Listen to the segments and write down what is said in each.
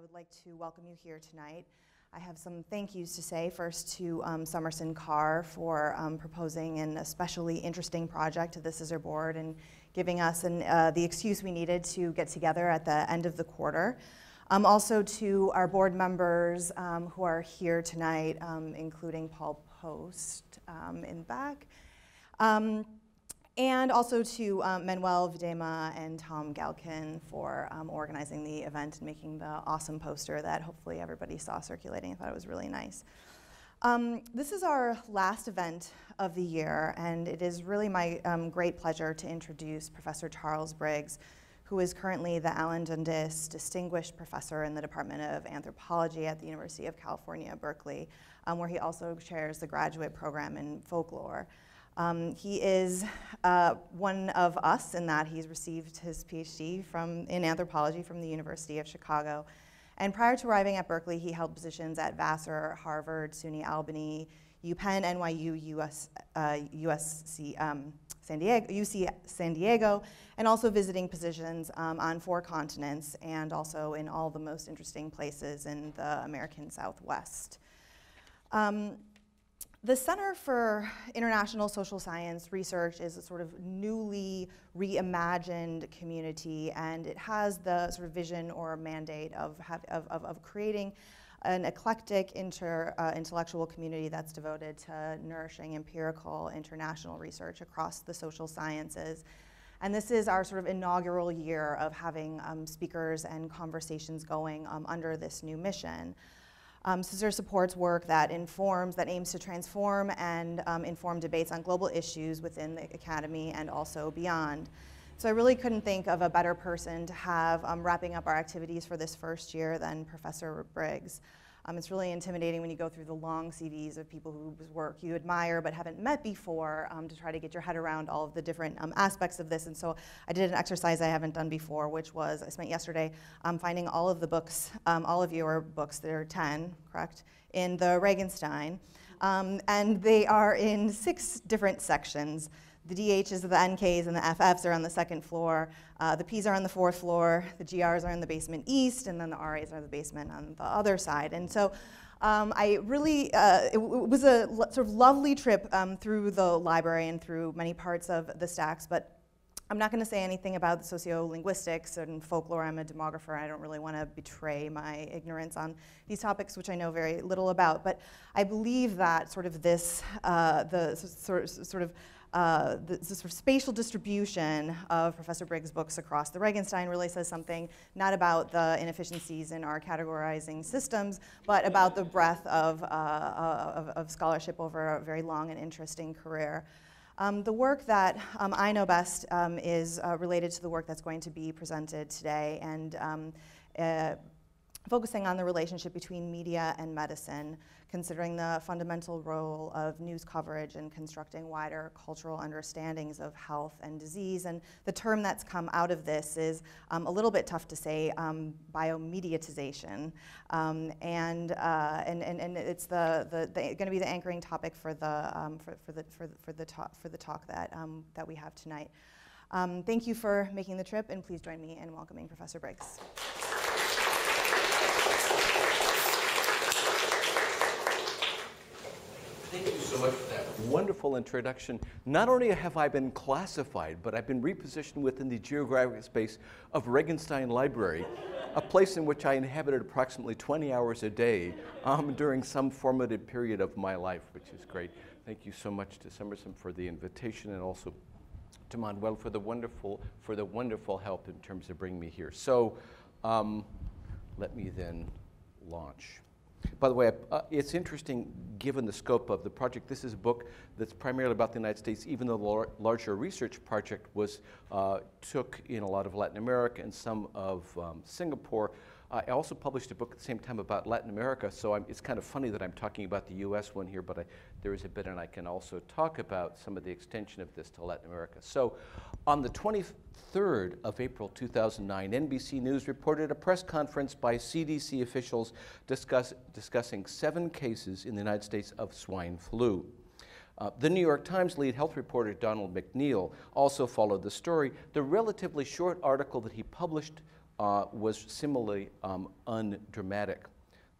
I would like to welcome you here tonight. I have some thank yous to say. First to Summerson Carr for proposing an especially interesting project to the CISSR board and giving us the excuse we needed to get together at the end of the quarter. Also to our board members who are here tonight, including Paul Post in the back. And also to Manuel Videma and Tom Galkin for organizing the event and making the awesome poster that hopefully everybody saw circulating. I thought it was really nice. This is our last event of the year, and it is really my great pleasure to introduce Professor Charles Briggs, who is currently the Alan Dundes Distinguished Professor in the Department of Anthropology at the University of California, Berkeley, where he also chairs the graduate program in Folklore. He is one of us in that he's received his PhD in anthropology from the University of Chicago. And prior to arriving at Berkeley, he held positions at Vassar, Harvard, SUNY Albany, UPenn, NYU, UC San Diego, and also visiting positions on 4 continents and also in all the most interesting places in the American Southwest. The Center for International Social Science Research is a sort of newly reimagined community, and it has the sort of vision or mandate of creating an eclectic intellectual community that's devoted to nourishing empirical international research across the social sciences. And this is our sort of inaugural year of having speakers and conversations going under this new mission. CISSR supports work that aims to transform and inform debates on global issues within the academy and also beyond. So I really couldn't think of a better person to have wrapping up our activities for this first year than Professor Briggs. It's really intimidating when you go through the long CVs of people whose work you admire but haven't met before to try to get your head around all of the different aspects of this. And so I did an exercise I haven't done before, which was I spent yesterday finding all of the books, all of your books, there are 10, correct, in the Regenstein. And they are in 6 different sections. The DHs, the NKs, and the FFs are on the 2nd floor. The Ps are on the 4th floor. The GRs are in the basement east, and then the RAs are in the basement on the other side. And so it was a sort of lovely trip through the library and through many parts of the stacks, but I'm not going to say anything about the sociolinguistics and folklore. I'm a demographer. I don't really want to betray my ignorance on these topics, which I know very little about. But I believe that sort of this, the sort of spatial distribution of Professor Briggs' books across the Regenstein really says something not about the inefficiencies in our categorizing systems, but about the breadth of scholarship over a very long and interesting career. The work that I know best is related to the work that's going to be presented today, and focusing on the relationship between media and medicine, considering the fundamental role of news coverage in constructing wider cultural understandings of health and disease. And the term that's come out of this is a little bit tough to say, biomediatization. And it's going to be the anchoring topic for the talk that we have tonight. Thank you for making the trip, and please join me in welcoming Professor Briggs. Thank you so much for that wonderful introduction. Not only have I been classified, but I've been repositioned within the geographic space of Regenstein Library, a place in which I inhabited approximately 20 hours a day during some formative period of my life, which is great. Thank you so much to Summerson for the invitation, and also to Manuel for the wonderful help in terms of bringing me here. So let me then launch. By the way, it's interesting, given the scope of the project, this is a book that's primarily about the United States, even though the larger research project took in a lot of Latin America and some of Singapore. I also published a book at the same time about Latin America, so it's kind of funny that I'm talking about the US one here, but there is a bit, and I can also talk about some of the extension of this to Latin America. So on the 23rd of April 2009, NBC News reported a press conference by CDC officials discussing 7 cases in the United States of swine flu. The New York Times lead health reporter Donald McNeil also followed the story. The relatively short article that he published was similarly undramatic.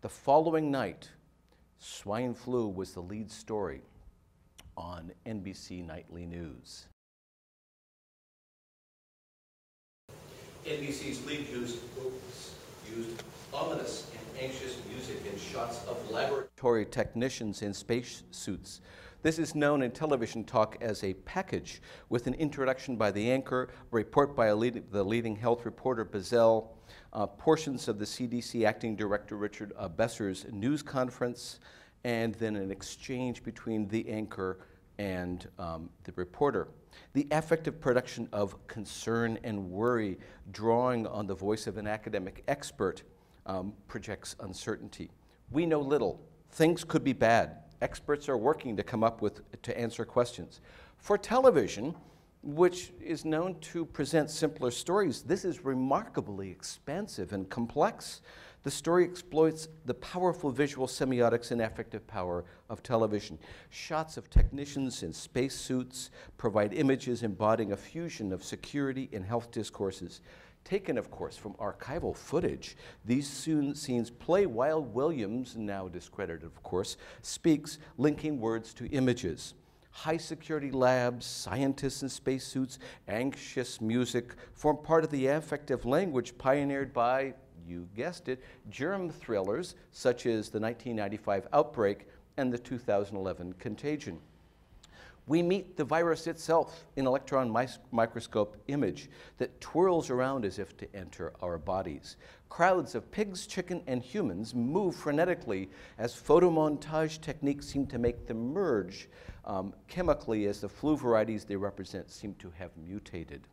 The following night, swine flu was the lead story on NBC Nightly News. NBC's lead news used ominous and anxious music and shots of laboratory technicians in space suits. This is known in television talk as a package, with an introduction by the anchor, a report by the leading health reporter, Bazell, portions of the CDC acting director, Richard Besser's news conference, and then an exchange between the anchor and the reporter. The affective production of concern and worry, drawing on the voice of an academic expert, projects uncertainty. We know little. Things could be bad. Experts are working to come up with, to answer questions. For television, which is known to present simpler stories, this is remarkably expansive and complex. The story exploits the powerful visual semiotics and affective power of television. Shots of technicians in spacesuits provide images embodying a fusion of security and health discourses. Taken, of course, from archival footage, these scenes play while Williams, now discredited, of course, speaks, linking words to images. High-security labs, scientists in spacesuits, anxious music form part of the affective language pioneered by, you guessed it, germ thrillers such as the 1995 outbreak and the 2011 contagion. We meet the virus itself in electron microscope image that twirls around as if to enter our bodies. Crowds of pigs, chicken, and humans move frenetically as photomontage techniques seem to make them merge chemically as the flu varieties they represent seem to have mutated.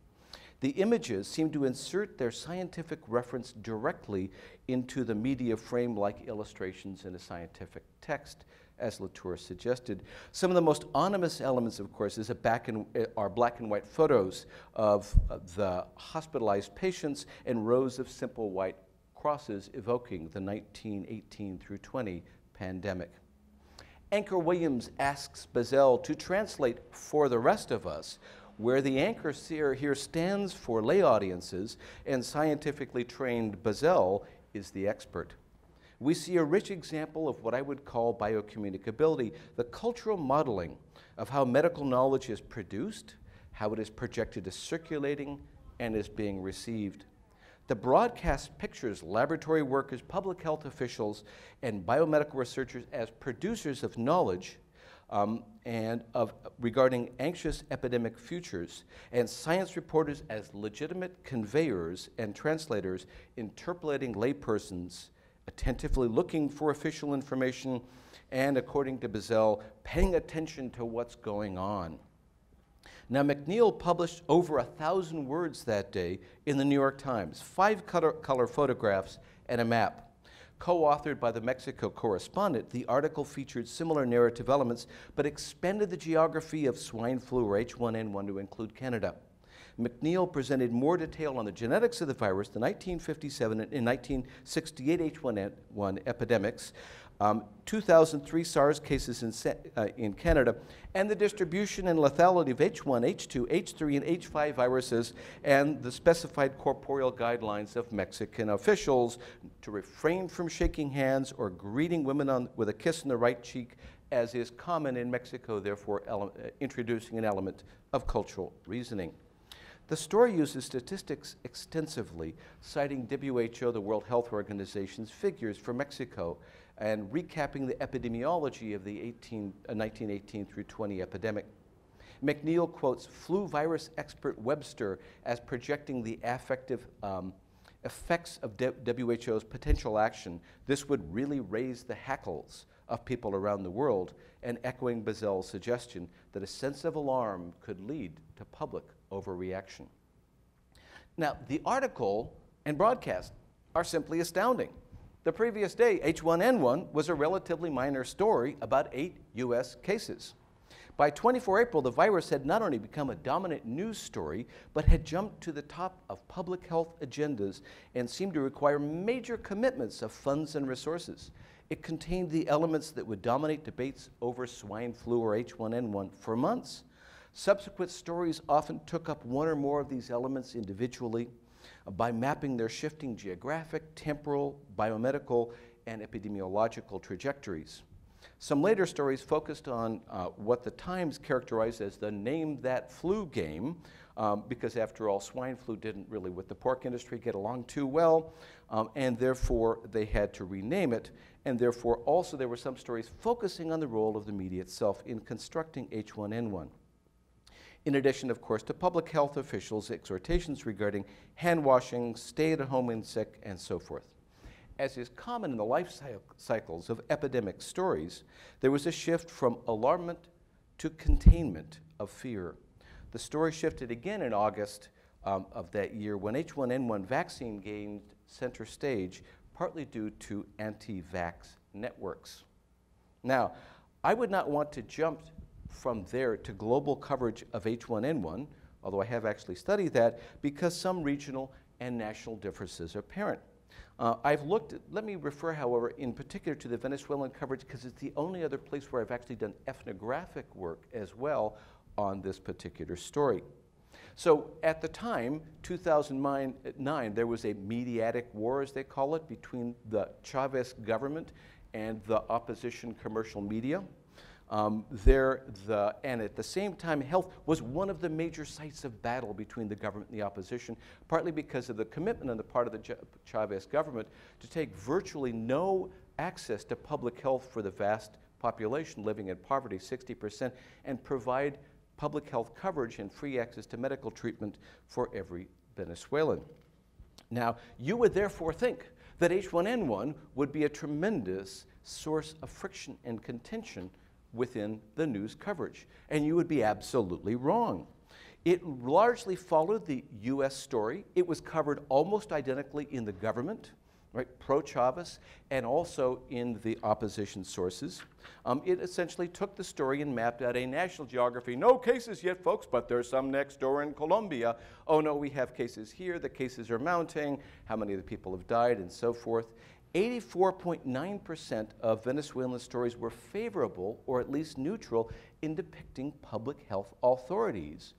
The images seem to insert their scientific reference directly into the media frame like illustrations in a scientific text, as Latour suggested. Some of the most ominous elements, of course, are black and white photos of the hospitalized patients and rows of simple white crosses evoking the 1918 through 20 pandemic. Anchor Williams asks Bazell to translate for the rest of us, where the anchor here stands for lay audiences and scientifically trained Bazell is the expert. We see a rich example of what I would call biocommunicability, the cultural modeling of how medical knowledge is produced, how it is projected as circulating, and is being received. The broadcast pictures laboratory workers, public health officials, and biomedical researchers as producers of knowledge regarding anxious epidemic futures, and science reporters as legitimate conveyors and translators interpolating laypersons, attentively looking for official information, and, according to Bazell, paying attention to what's going on. Now, McNeil published over 1,000 words that day in the New York Times, 5 color photographs and a map. Co-authored by the Mexico correspondent, the article featured similar narrative elements, but expanded the geography of swine flu or H1N1 to include Canada. McNeil presented more detail on the genetics of the virus, the 1957 and 1968 H1N1 epidemics, 2003 SARS cases in Canada, and the distribution and lethality of H1, H2, H3, and H5 viruses, and the specified corporeal guidelines of Mexican officials to refrain from shaking hands or greeting women with a kiss on the right cheek, as is common in Mexico, therefore introducing an element of cultural reasoning. The story uses statistics extensively, citing WHO, the World Health Organization's figures for Mexico, and recapping the epidemiology of the 1918 through 20 epidemic. McNeil quotes flu virus expert Webster as projecting the affective effects of WHO's potential action. This would really raise the hackles of people around the world, and echoing Bazell's suggestion that a sense of alarm could lead to public overreaction. Now, the article and broadcast are simply astounding. The previous day, H1N1 was a relatively minor story about 8 US cases. By 24 April, the virus had not only become a dominant news story, but had jumped to the top of public health agendas and seemed to require major commitments of funds and resources. It contained the elements that would dominate debates over swine flu or H1N1 for months. Subsequent stories often took up one or more of these elements individually by mapping their shifting geographic, temporal, biomedical, and epidemiological trajectories. Some later stories focused on what the Times characterized as the name that flu game, because after all, swine flu didn't really, with the pork industry, get along too well, and therefore they had to rename it, and therefore also there were some stories focusing on the role of the media itself in constructing H1N1. In addition, of course, to public health officials' exhortations regarding hand washing, stay at home when sick, and so forth. As is common in the life cycles of epidemic stories, there was a shift from alarmment to containment of fear. The story shifted again in August of that year when H1N1 vaccine gained center stage, partly due to anti-vax networks. Now, I would not want to jump from there to global coverage of H1N1, although I have actually studied that, because some regional and national differences are apparent. I've looked at, let me refer, however, in particular to the Venezuelan coverage because it's the only other place where I've actually done ethnographic work as well on this particular story. So at the time, 2009, there was a mediatic war, as they call it, between the Chavez government and the opposition commercial media. And at the same time, health was one of the major sites of battle between the government and the opposition, partly because of the commitment on the part of the Chavez government to take virtually no access to public health for the vast population living in poverty, 60%, and provide public health coverage and free access to medical treatment for every Venezuelan. Now, you would therefore think that H1N1 would be a tremendous source of friction and contention within the news coverage, and you would be absolutely wrong. It largely followed the US story. It was covered almost identically in the government, right, pro-Chavez, and also in the opposition sources. It essentially took the story and mapped out a national geography. No cases yet, folks, but there's some next door in Colombia. Oh no, we have cases here, the cases are mounting, how many of the people have died, and so forth. 84.9% of Venezuelan stories were favorable or at least neutral in depicting public health authorities.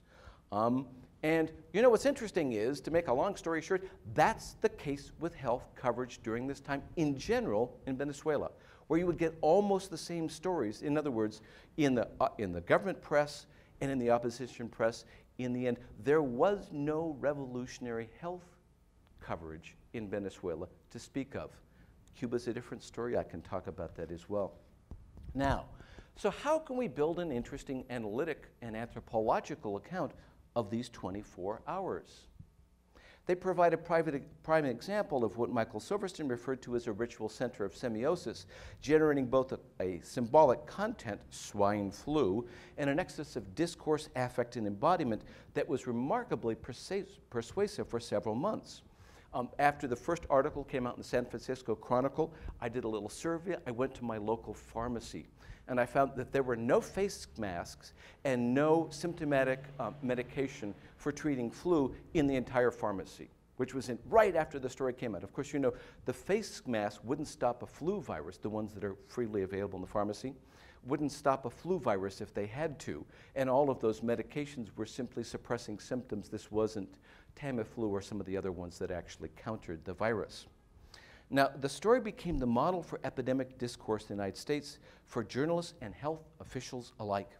And you know what's interesting is, to make a long story short, that's the case with health coverage during this time in general in Venezuela, where you would get almost the same stories. In other words, in the government press and in the opposition press, in the end, there was no revolutionary health coverage in Venezuela to speak of. Cuba's a different story. I can talk about that as well. Now, so how can we build an interesting analytic and anthropological account of these 24 hours? They provide a prime example of what Michael Silverstein referred to as a ritual center of semiosis, generating both a symbolic content, swine flu, and an excess of discourse, affect, and embodiment that was remarkably persuasive for several months. After the first article came out in the San Francisco Chronicle, I did a little survey. I went to my local pharmacy, and I found that there were no face masks and no symptomatic medication for treating flu in the entire pharmacy, which was right after the story came out. Of course, you know, the face mask wouldn't stop a flu virus, the ones that are freely available in the pharmacy, wouldn't stop a flu virus if they had to, and all of those medications were simply suppressing symptoms. This wasn't Tamiflu or some of the other ones that actually countered the virus. Now, the story became the model for epidemic discourse in the United States for journalists and health officials alike.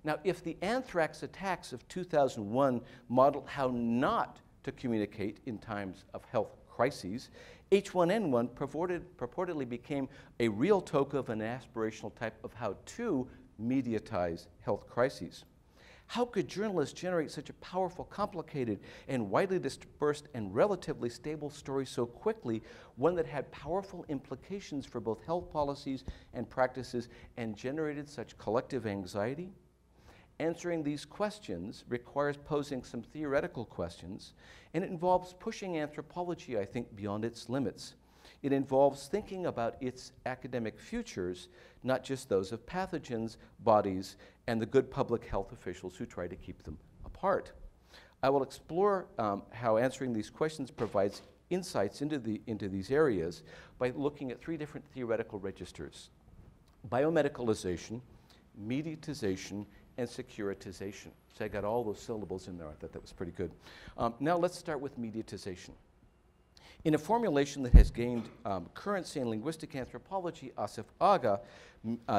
Now, if the anthrax attacks of 2001 modeled how not to communicate in times of health crises, H1N1 purportedly became a real token of an aspirational type of how to mediatize health crises. How could journalists generate such a powerful, complicated, and widely dispersed and relatively stable story so quickly, one that had powerful implications for both health policies and practices and generated such collective anxiety? Answering these questions requires posing some theoretical questions, and it involves pushing anthropology, I think, beyond its limits. It involves thinking about its academic futures, not just those of pathogens, bodies, and the good public health officials who try to keep them apart. I will explore how answering these questions provides insights into these areas by looking at 3 different theoretical registers: biomedicalization, mediatization, and securitization. So I got all those syllables in there. I thought that was pretty good. Now let's start with mediatization. In a formulation that has gained currency in linguistic anthropology, Asif Aga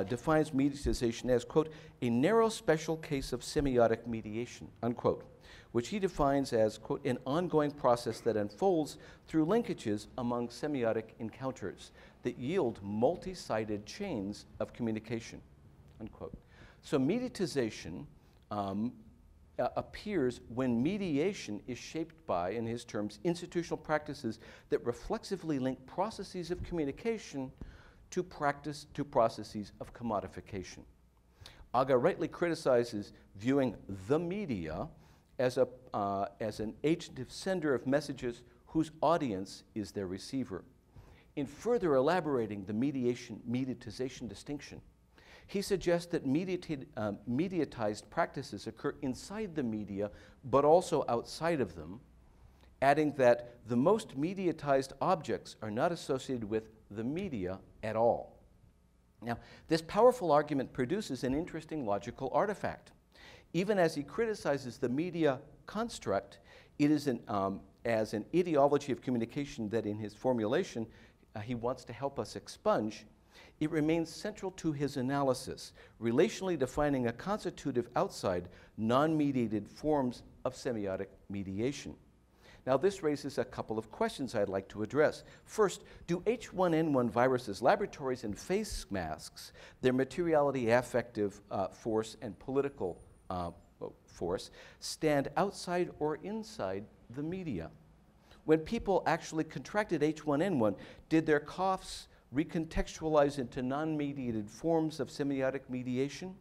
defines mediatization as, quote, a narrow special case of semiotic mediation, unquote, which he defines as, quote, an ongoing process that unfolds through linkages among semiotic encounters that yield multi-sided chains of communication, unquote. So mediatization appears when mediation is shaped by, in his terms, institutional practices that reflexively link processes of communication to processes of commodification. Aga rightly criticizes viewing the media as an agent of sender of messages whose audience is their receiver. In further elaborating the mediatization distinction, he suggests that mediatized practices occur inside the media, but also outside of them, adding that the most mediatized objects are not associated with the media at all. Now, this powerful argument produces an interesting logical artifact. Even as he criticizes the media construct, it is as an ideology of communication that in his formulation he wants to help us expunge. It remains central to his analysis, relationally defining a constitutive outside, non-mediated forms of semiotic mediation. Now, this raises a couple of questions I'd like to address. First, do H1N1 viruses, laboratories, and face masks, their materiality, affective force, and political force, stand outside or inside the media? When people actually contracted H1N1, did their coughs recontextualize into non-mediated forms of semiotic mediation?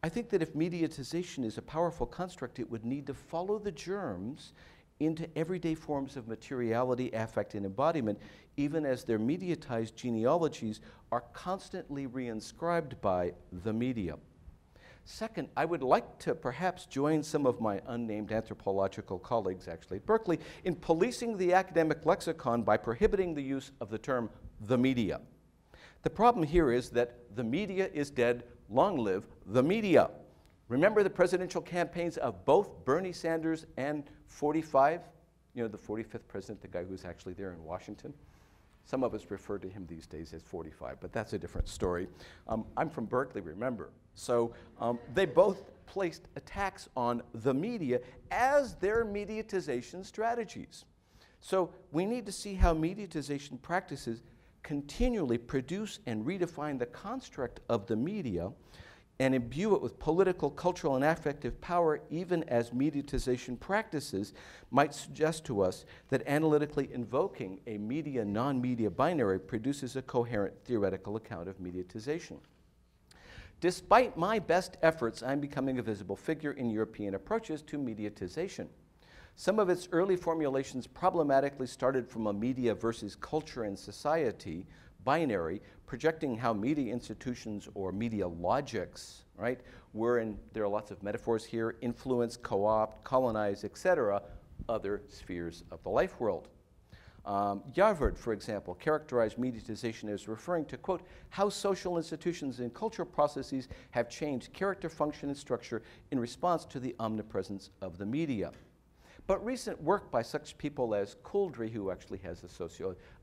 I think that if mediatization is a powerful construct, it would need to follow the germs into everyday forms of materiality, affect, and embodiment, even as their mediatized genealogies are constantly reinscribed by the media. Second, I would like to perhaps join some of my unnamed anthropological colleagues, actually at Berkeley, in policing the academic lexicon by prohibiting the use of the term the media. The problem here is that the media is dead, long live the media. Remember the presidential campaigns of both Bernie Sanders and 45? You know, the 45th president, the guy who's actually there in Washington? Some of us refer to him these days as 45, but that's a different story. I'm from Berkeley, remember. So they both placed attacks on the media as their mediatization strategies. So we need to see how mediatization practices continually produce and redefine the construct of the media and imbue it with political, cultural, and affective power, even as mediatization practices might suggest to us that analytically invoking a media, non-media binary produces a coherent theoretical account of mediatization. Despite my best efforts, I'm becoming a visible figure in European approaches to mediatization. Some of its early formulations problematically started from a media versus culture and society binary, projecting how media institutions or media logics, right, there are lots of metaphors here, influence, co-opt, colonize, etc., other spheres of the life world. Yarvard, for example, characterized mediatization as referring to, quote, how social institutions and cultural processes have changed character, function, and structure in response to the omnipresence of the media. But recent work by such people as Couldry, who actually has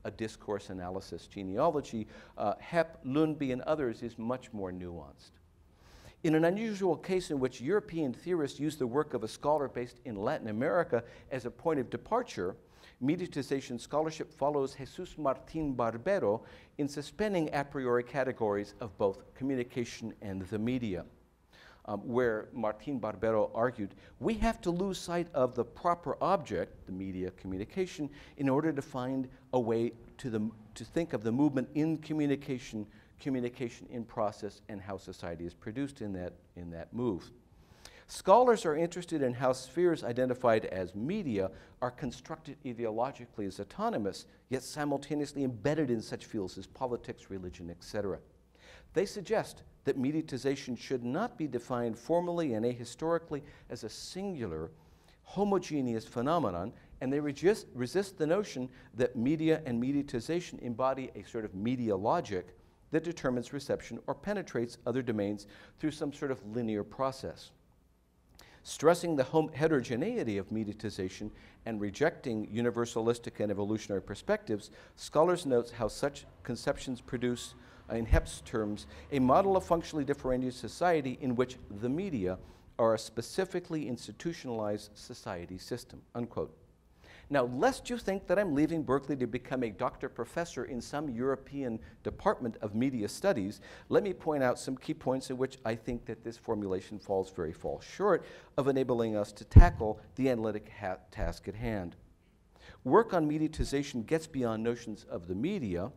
a discourse analysis genealogy, Hepp, Lundby, and others, is much more nuanced. In an unusual case in which European theorists use the work of a scholar based in Latin America as a point of departure, mediatization scholarship follows Jesus Martín Barbero in suspending a priori categories of both communication and the media. Where Martín Barbero argued, we have to lose sight of the proper object, the media communication, in order to find a way to think of the movement in communication, communication in process, and how society is produced in that move. Scholars are interested in how spheres identified as media are constructed ideologically as autonomous, yet simultaneously embedded in such fields as politics, religion, etc. They suggest that mediatization should not be defined formally and ahistorically as a singular, homogeneous phenomenon, and they resist the notion that media and mediatization embody a sort of media logic that determines reception or penetrates other domains through some sort of linear process. Stressing the heterogeneity of mediatization and rejecting universalistic and evolutionary perspectives, scholars note how such conceptions produce, in Hepp's terms, a model of functionally differentiated society in which the media are a specifically institutionalized society system, unquote. Now, lest you think that I'm leaving Berkeley to become a doctor professor in some European department of media studies, let me point out some key points in which I think that this formulation falls short of enabling us to tackle the analytic task at hand. Work on mediatization gets beyond notions of the media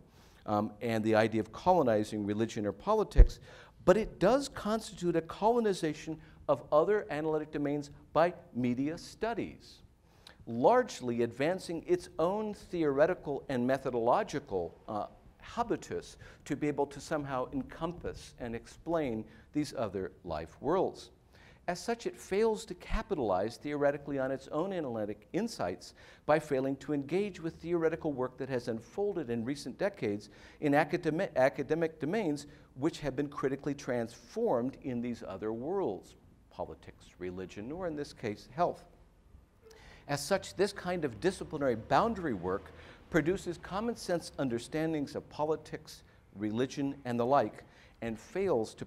and the idea of colonizing religion or politics, but it does constitute a colonization of other analytic domains by media studies, largely advancing its own theoretical and methodological habitus to be able to somehow encompass and explain these other life worlds. As such, it fails to capitalize theoretically on its own analytic insights by failing to engage with theoretical work that has unfolded in recent decades in academic domains which have been critically transformed in these other worlds, politics, religion, or in this case, health. As such, this kind of disciplinary boundary work produces common sense understandings of politics, religion, and the like, and fails to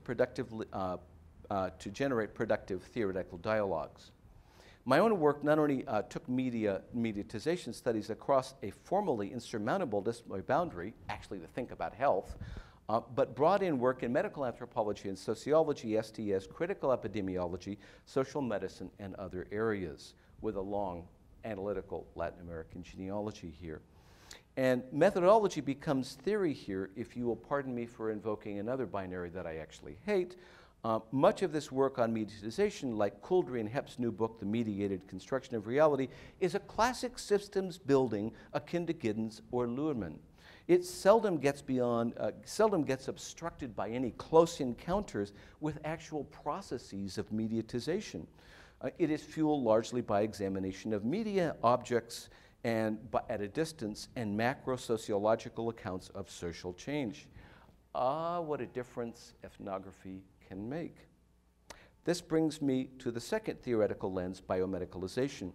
generate productive theoretical dialogues. My own work not only took mediatization studies across a formally insurmountable disciplinary boundary, actually to think about health, but brought in work in medical anthropology and sociology, STS, critical epidemiology, social medicine, and other areas, with a long analytical Latin American genealogy here. And methodology becomes theory here, if you will pardon me for invoking another binary that I actually hate. Much of this work on mediatization, like Couldry and Hepp's new book, The Mediated Construction of Reality, is a classic systems building akin to Giddens or Luhrmann. It seldom gets obstructed by any close encounters with actual processes of mediatization. It is fueled largely by examination of media objects and at a distance and macro-sociological accounts of social change. Ah, what a difference ethnography can make. This brings me to the second theoretical lens, biomedicalization.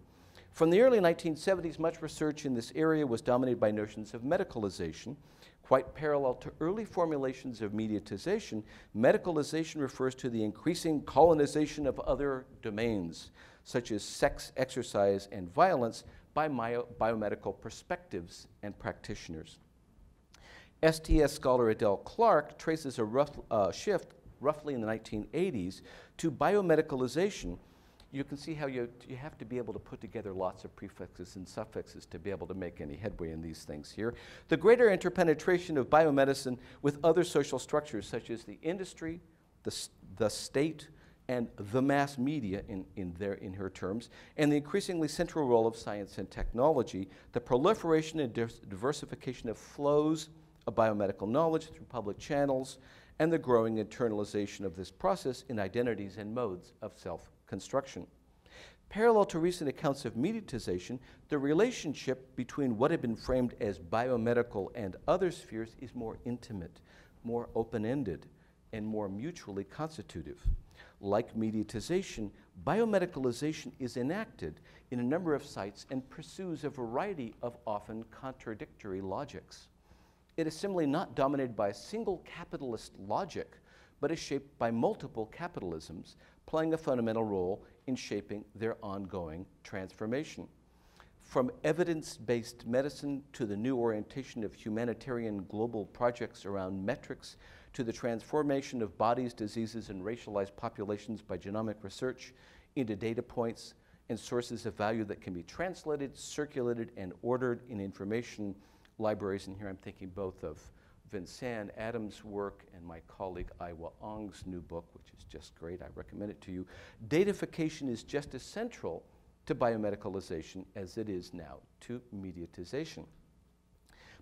From the early 1970s, much research in this area was dominated by notions of medicalization. Quite parallel to early formulations of mediatization, medicalization refers to the increasing colonization of other domains, such as sex, exercise, and violence, by biomedical perspectives and practitioners. STS scholar Adele Clark traces a rough shift roughly in the 1980s to biomedicalization. You can see how you have to be able to put together lots of prefixes and suffixes to be able to make any headway in these things here. The greater interpenetration of biomedicine with other social structures such as the industry, the state, and the mass media in her terms, and the increasingly central role of science and technology, the proliferation and diversification of flows of biomedical knowledge through public channels, and the growing internalization of this process in identities and modes of self-construction. Parallel to recent accounts of mediatization, the relationship between what had been framed as biomedical and other spheres is more intimate, more open-ended, and more mutually constitutive. Like mediatization, biomedicalization is enacted in a number of sites and pursues a variety of often contradictory logics. It is similarly not dominated by a single capitalist logic, but is shaped by multiple capitalisms, playing a fundamental role in shaping their ongoing transformation. From evidence-based medicine to the new orientation of humanitarian global projects around metrics, to the transformation of bodies, diseases, and racialized populations by genomic research into data points and sources of value that can be translated, circulated, and ordered in information libraries. And here I'm thinking both of Vincent Adams' work and my colleague Aiwa Ong's new book, which is just great. I recommend it to you. Datafication is just as central to biomedicalization as it is now to mediatization.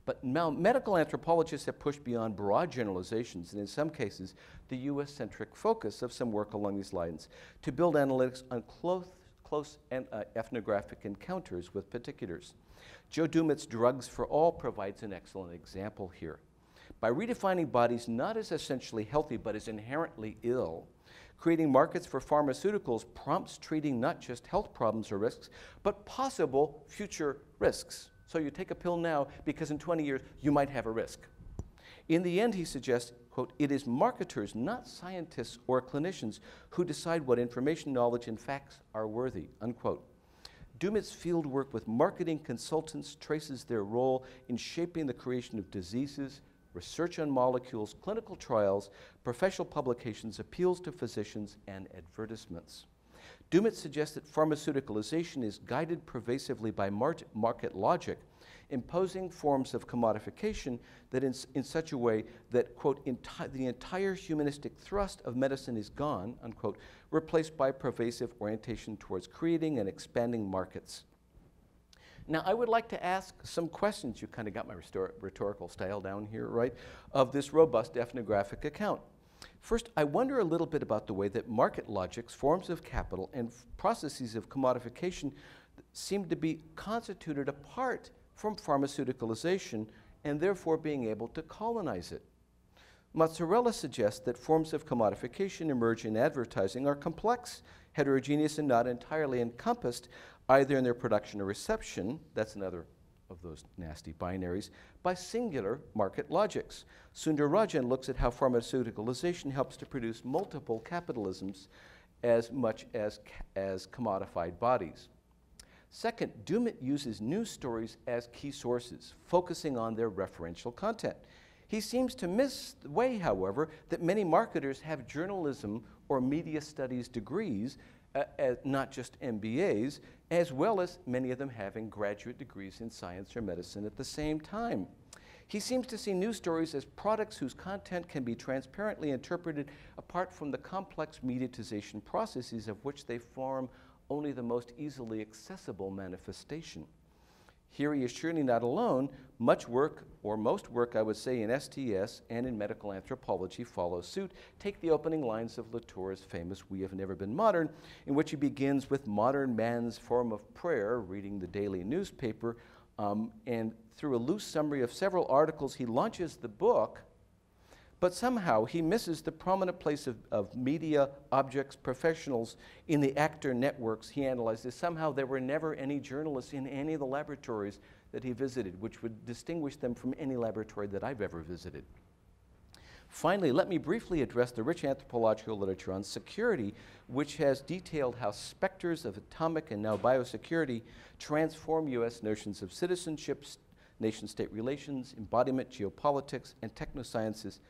But now medical anthropologists have pushed beyond broad generalizations, and in some cases, the US-centric focus of some work along these lines, to build analytics on close ethnographic encounters with particulars. Joe Dumit's Drugs for All provides an excellent example here. By redefining bodies not as essentially healthy but as inherently ill, creating markets for pharmaceuticals prompts treating not just health problems or risks, but possible future risks. So you take a pill now because in 20 years you might have a risk. In the end, he suggests, quote, it is marketers, not scientists or clinicians, who decide what information, knowledge, and facts are worthy, unquote. Dumit's field work with marketing consultants traces their role in shaping the creation of diseases, research on molecules, clinical trials, professional publications, appeals to physicians, and advertisements. Dumit suggests that pharmaceuticalization is guided pervasively by market logic, imposing forms of commodification that in such a way that, quote, the entire humanistic thrust of medicine is gone, unquote, replaced by pervasive orientation towards creating and expanding markets. Now, I would like to ask some questions. You kind of got my rhetorical style down here, right, of this robust ethnographic account. First, I wonder a little bit about the way that market logics, forms of capital, and processes of commodification seem to be constituted apart from pharmaceuticalization and therefore being able to colonize it. Mozzarella suggests that forms of commodification emerge in advertising are complex, heterogeneous, and not entirely encompassed either in their production or reception, that's another of those nasty binaries, by singular market logics. Sundararajan looks at how pharmaceuticalization helps to produce multiple capitalisms as much as commodified bodies. Second, Dumit uses news stories as key sources, focusing on their referential content. He seems to miss the way, however, that many marketers have journalism or media studies degrees, not just MBAs, as well as many of them having graduate degrees in science or medicine at the same time. He seems to see news stories as products whose content can be transparently interpreted apart from the complex mediatization processes of which they form only the most easily accessible manifestation. Here he is surely not alone. Much work, or most work, I would say, in STS and in medical anthropology follows suit. Take the opening lines of Latour's famous We Have Never Been Modern, in which he begins with modern man's form of prayer, reading the daily newspaper, and through a loose summary of several articles, he launches the book, but somehow he misses the prominent place of media, objects, professionals in the actor networks he analyzes. Somehow there were never any journalists in any of the laboratories that he visited, which would distinguish them from any laboratory that I've ever visited. Finally, let me briefly address the rich anthropological literature on security, which has detailed how specters of atomic and now biosecurity transform U.S. notions of citizenship, nation-state relations, embodiment, geopolitics, and technosciences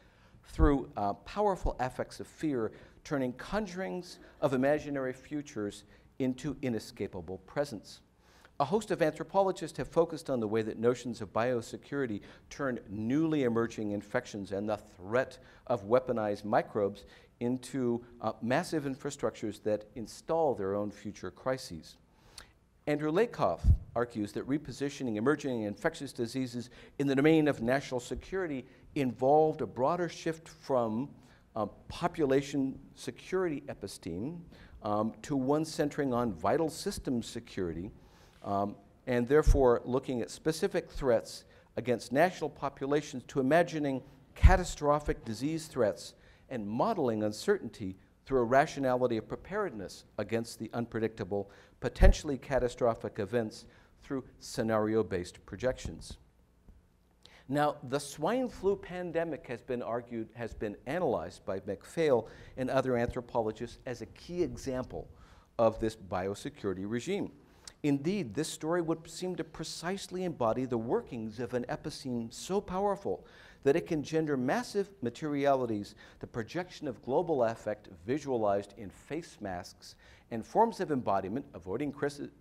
through powerful affects of fear, turning conjurings of imaginary futures into inescapable presence. A host of anthropologists have focused on the way that notions of biosecurity turn newly emerging infections and the threat of weaponized microbes into massive infrastructures that install their own future crises. Andrew Lakoff argues that repositioning emerging infectious diseases in the domain of national security involved a broader shift from population security episteme to one centering on vital system security, and therefore looking at specific threats against national populations to imagining catastrophic disease threats and modeling uncertainty through a rationality of preparedness against the unpredictable, potentially catastrophic events through scenario-based projections. Now, the swine flu pandemic has been analyzed by McPhail and other anthropologists as a key example of this biosecurity regime. Indeed, this story would seem to precisely embody the workings of an episteme so powerful that it can gender massive materialities, the projection of global affect visualized in face masks, and forms of embodiment, avoiding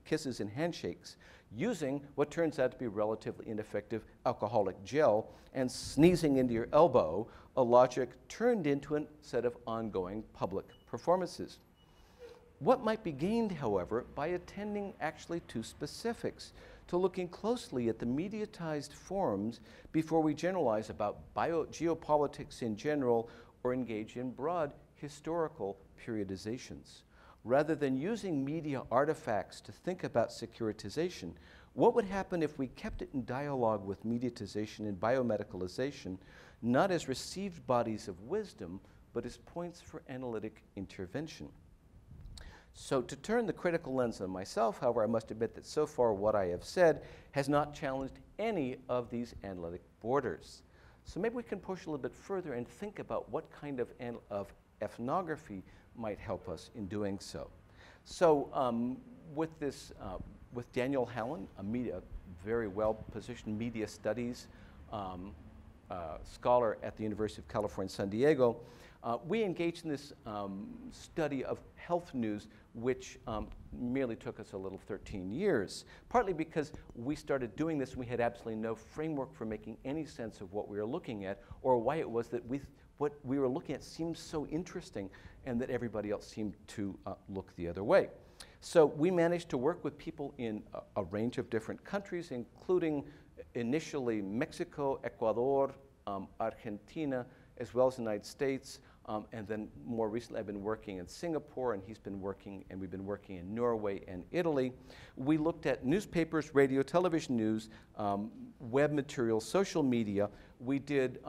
kisses and handshakes, using what turns out to be relatively ineffective alcoholic gel, and sneezing into your elbow, a logic turned into a set of ongoing public performances. What might be gained, however, by attending actually to specifics, to looking closely at the mediatized forms before we generalize about geopolitics in general or engage in broad historical periodizations? rather than using media artifacts to think about securitization, what would happen if we kept it in dialogue with mediatization and biomedicalization, not as received bodies of wisdom, but as points for analytic intervention? So to turn the critical lens on myself, however, I must admit that so far what I have said has not challenged any of these analytic borders. So maybe we can push a little bit further and think about what kind of ethnography might help us in doing so. So with Daniel Hallin, a very well-positioned media studies scholar at the University of California, San Diego, we engaged in this study of health news, which merely took us a little 13 years, partly because we started doing this and we had absolutely no framework for making any sense of what we were looking at or why it was that what we were looking at seemed so interesting and that everybody else seemed to look the other way. So we managed to work with people in a range of different countries, including initially Mexico, Ecuador, Argentina, as well as the United States, and then more recently I've been working in Singapore, and we've been working in Norway and Italy. We looked at newspapers, radio, television news, web materials, social media. We did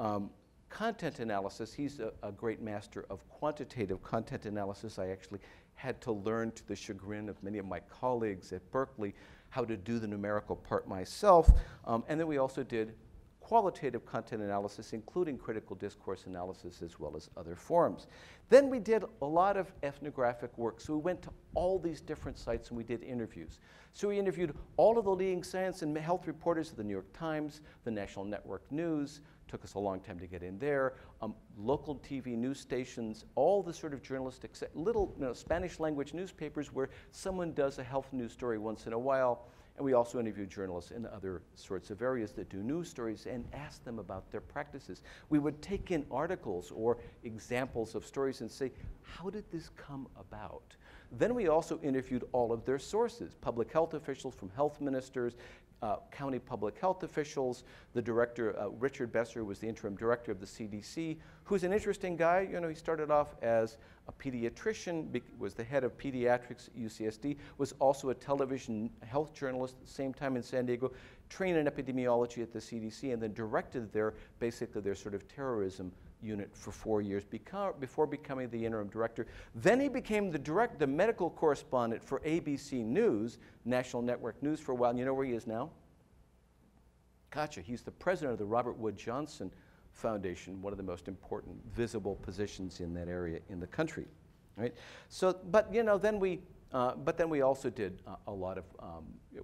content analysis. He's a great master of quantitative content analysis. I actually had to learn, to the chagrin of many of my colleagues at Berkeley, how to do the numerical part myself. And then we also did qualitative content analysis, including critical discourse analysis, as well as other forms. Then we did a lot of ethnographic work. So we went to all these different sites and we did interviews. So we interviewed all of the leading science and health reporters of the New York Times, the National Network News, took us a long time to get in there, local TV news stations, all the sort of journalistic, little Spanish language newspapers where someone does a health news story once in a while. And we also interview journalists in other sorts of areas that do news stories and ask them about their practices. We would take in articles or examples of stories and say, how did this come about? Then we also interviewed all of their sources, public health officials from health ministers, county public health officials, the director, Richard Besser, was the interim director of the CDC, who's an interesting guy. You know, he started off as a pediatrician, was the head of pediatrics at UCSD, was also a television health journalist at the same time in San Diego, trained in epidemiology at the CDC, and then directed basically their sort of terrorism unit for 4 years before becoming the interim director. Then he became the medical correspondent for ABC News, National Network News, for a while. And you know where he is now? Gotcha. He's the president of the Robert Wood Johnson Foundation, one of the most important visible positions in that area in the country, right? So, but you know, then we also did a lot of,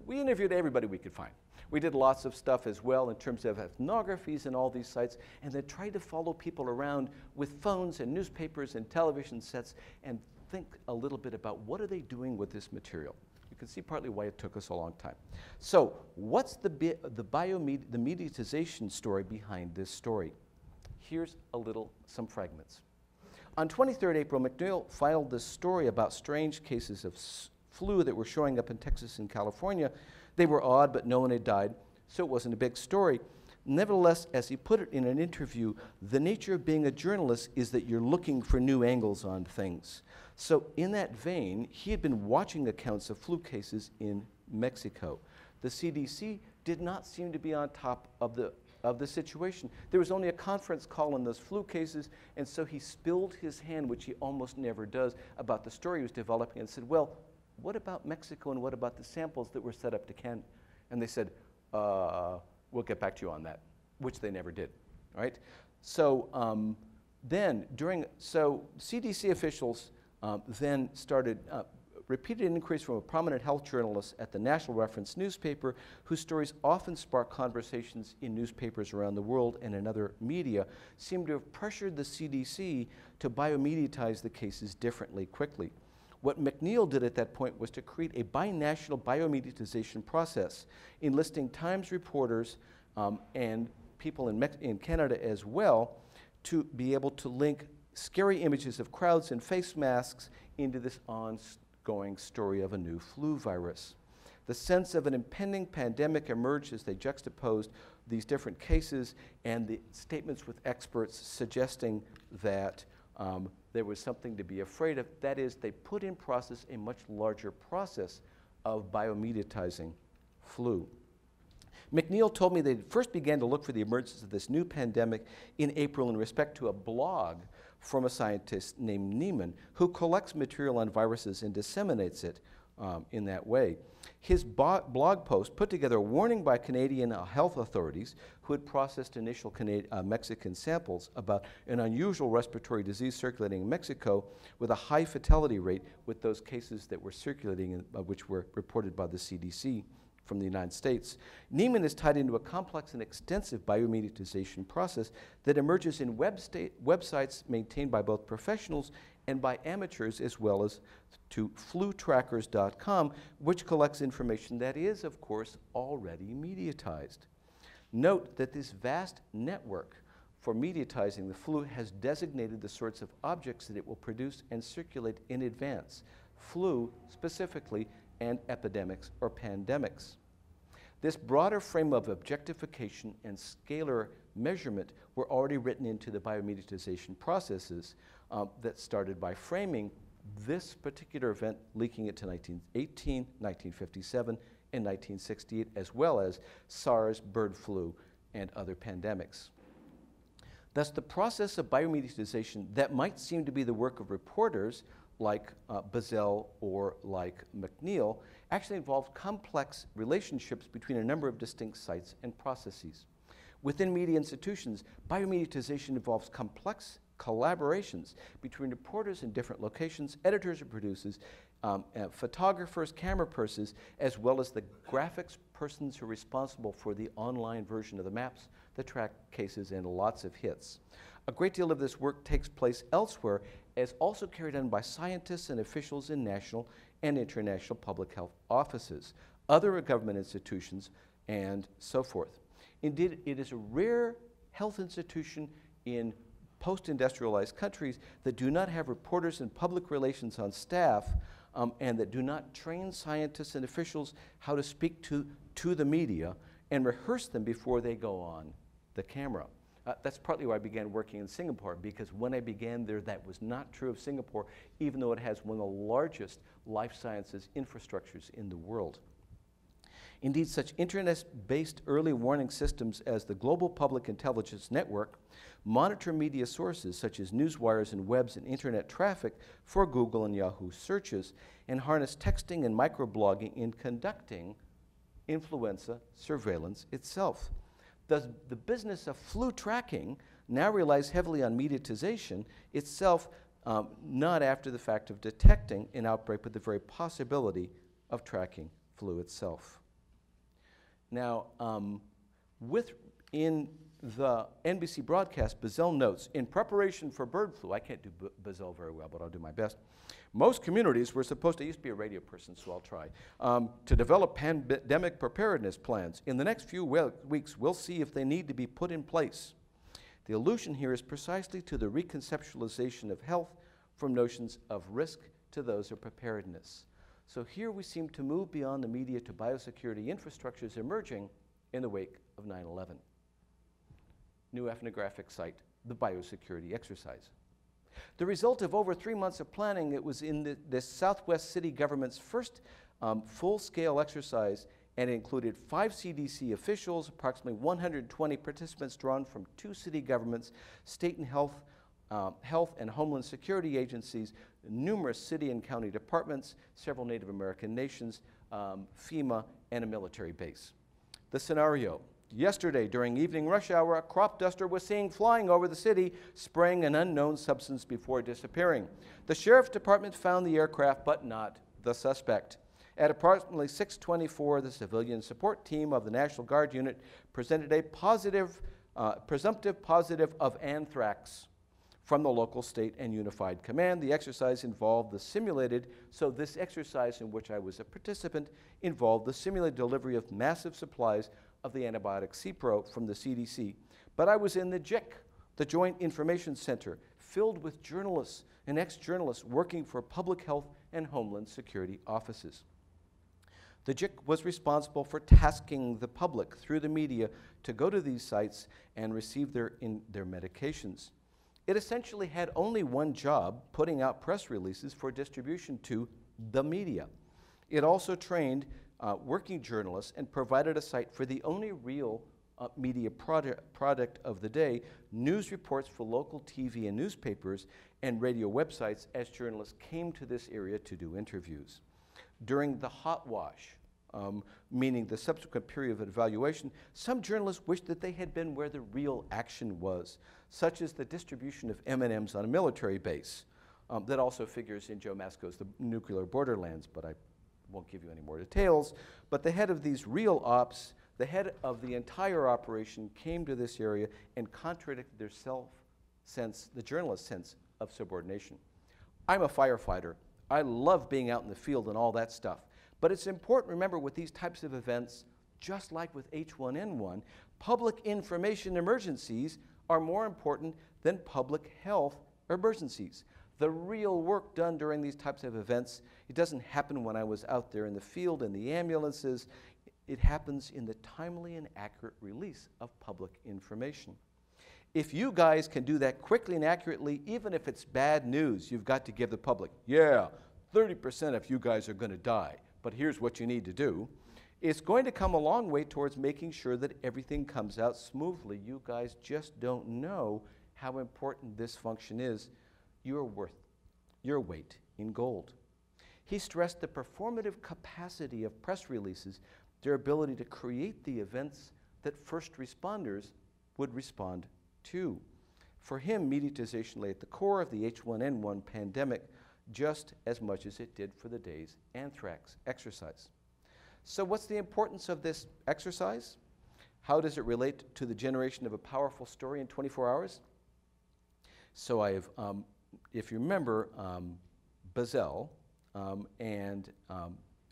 we interviewed everybody we could find. We did lots of stuff as well in terms of ethnographies and all these sites, and then tried to follow people around with phones and newspapers and television sets and think a little bit about what are they doing with this material. You can see partly why it took us a long time. So what's the mediatization story behind this story? Here's some fragments. On 23rd April, McNeil filed this story about strange cases of flu that were showing up in Texas and California. They were odd, but no one had died, so it wasn't a big story. Nevertheless, as he put it in an interview, the nature of being a journalist is that you're looking for new angles on things. So in that vein, he had been watching accounts of flu cases in Mexico. The CDC did not seem to be on top of the situation. There was only a conference call on those flu cases, and so he spilled his hand, which he almost never does, about the story he was developing and said, well, what about Mexico and what about the samples that were set up to Canada? And they said, we'll get back to you on that, which they never did, right? So so CDC officials then started repeated inquiries from a prominent health journalist at the National Reference newspaper, whose stories often spark conversations in newspapers around the world and in other media, seemed to have pressured the CDC to biomediatize the cases differently quickly. What McNeil did at that point was to create a binational biomediatization process, enlisting Times reporters and people in Canada as well to be able to link scary images of crowds in face masks into this ongoing story of a new flu virus. The sense of an impending pandemic emerged as they juxtaposed these different cases and the statements with experts suggesting that there was something to be afraid of. That is, they put in process a much larger process of biomediatizing flu. McNeil told me they first began to look for the emergence of this new pandemic in April in respect to a blog from a scientist named Neiman, who collects material on viruses and disseminates it in that way. His blog post put together a warning by Canadian health authorities who had processed initial Mexican samples about an unusual respiratory disease circulating in Mexico with a high fatality rate with those cases that were circulating, which were reported by the CDC from the United States. Neiman is tied into a complex and extensive biomediatization process that emerges in websites maintained by both professionals and by amateurs, as well as to flutrackers.com, which collects information that is, of course, already mediatized. Note that this vast network for mediatizing the flu has designated the sorts of objects that it will produce and circulate in advance, flu specifically, and epidemics or pandemics. This broader frame of objectification and scalar measurement were already written into the biomediatization processes that started by framing this particular event, leaking it to 1918, 1957, and 1968, as well as SARS, bird flu, and other pandemics. Thus, the process of biomediatization that might seem to be the work of reporters like Bazell or like McNeil actually involved complex relationships between a number of distinct sites and processes. Within media institutions, biomediatization involves complex collaborations between reporters in different locations, editors and producers, photographers, camera persons, as well as the graphics persons who are responsible for the online version of the maps, the track cases, and lots of hits. A great deal of this work takes place elsewhere, as also carried on by scientists and officials in national and international public health offices, other government institutions, and so forth. Indeed, it is a rare health institution in post-industrialized countries that do not have reporters and public relations on staff and that do not train scientists and officials how to speak to the media and rehearse them before they go on the camera. That's partly why I began working in Singapore, because when I began there, that was not true of Singapore, even though it has one of the largest life sciences infrastructures in the world. Indeed, such internet-based early warning systems as the Global Public Intelligence Network monitor media sources such as newswires and webs and internet traffic for Google and Yahoo searches, and harness texting and microblogging in conducting influenza surveillance itself. Thus, the business of flu tracking now relies heavily on mediatization itself, not after the fact of detecting an outbreak, but the very possibility of tracking flu itself. Now, in the NBC broadcast, Bazell notes, in preparation for bird flu, I can't do Bazell very well, but I'll do my best. Most communities were supposed to, I used to be a radio person, so I'll try, to develop pandemic preparedness plans. In the next few weeks, we'll see if they need to be put in place. The allusion here is precisely to the reconceptualization of health from notions of risk to those of preparedness. So here we seem to move beyond the media to biosecurity infrastructures emerging in the wake of 9/11. New ethnographic site, the biosecurity exercise. The result of over 3 months of planning, it was in the Southwest City government's first full-scale exercise, and it included 5 CDC officials, approximately 120 participants drawn from 2 city governments, state and health and Homeland Security agencies, numerous city and county departments, several Native American nations, FEMA, and a military base. The scenario: yesterday, during evening rush hour, a crop duster was seen flying over the city, spraying an unknown substance before disappearing. The sheriff's department found the aircraft, but not the suspect. At approximately 6:24, the civilian support team of the National Guard unit presented a presumptive positive of anthrax from the local, state, and unified command. The exercise involved the simulated, so this exercise in which I was a participant involved the simulated delivery of massive supplies of the antibiotic Cipro from the CDC. But I was in the JIC, the Joint Information Center, filled with journalists and ex-journalists working for public health and Homeland Security offices. The JIC was responsible for tasking the public through the media to go to these sites and receive their medications. It essentially had only one job, putting out press releases for distribution to the media. It also trained working journalists and provided a site for the only real media product of the day, news reports for local TV and newspapers and radio websites as journalists came to this area to do interviews. During the hot wash, meaning the subsequent period of evaluation, some journalists wished that they had been where the real action was, such as the distribution of M&Ms on a military base. That also figures in Joe Masco's The Nuclear Borderlands, but I won't give you any more details. But the head of these real ops, the head of the entire operation, came to this area and contradicted their self-sense, the journalist's sense of subordination. I'm a firefighter. I love being out in the field and all that stuff. But it's important to remember with these types of events, just like with H1N1, public information emergencies are more important than public health emergencies. The real work done during these types of events, it doesn't happen when I was out there in the field in the ambulances. It happens in the timely and accurate release of public information. If you guys can do that quickly and accurately, even if it's bad news, you've got to give the public, yeah, 30% of you guys are going to die, but here's what you need to do. It's going to come a long way towards making sure that everything comes out smoothly. You guys just don't know how important this function is. You're worth your weight in gold. He stressed the performative capacity of press releases, their ability to create the events that first responders would respond to. For him, mediatization lay at the core of the H1N1 pandemic just as much as it did for the day's anthrax exercise. So what's the importance of this exercise? How does it relate to the generation of a powerful story in 24 hours? So I've, if you remember, Bazell and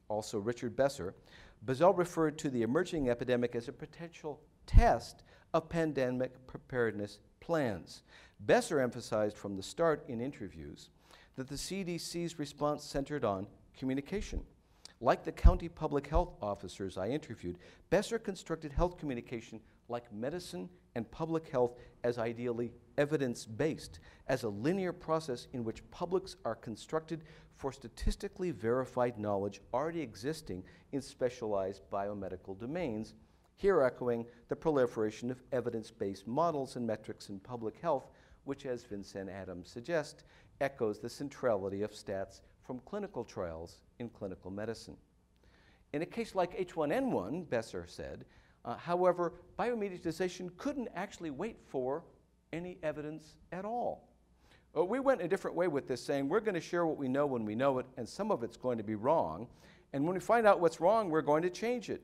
also Richard Besser, Bazell referred to the emerging epidemic as a potential test of pandemic preparedness plans. Besser emphasized from the start in interviews that the CDC's response centered on communication. Like the county public health officers I interviewed, Besser constructed health communication like medicine and public health as ideally evidence-based, as a linear process in which publics are constructed for statistically verified knowledge already existing in specialized biomedical domains, here echoing the proliferation of evidence-based models and metrics in public health, which, as Vincent Adams suggests, echoes the centrality of stats from clinical trials in clinical medicine. In a case like H1N1, Besser said, however, biomediatization couldn't actually wait for any evidence at all. We went a different way with this, saying we're going to share what we know when we know it, and some of it's going to be wrong. And when we find out what's wrong, we're going to change it.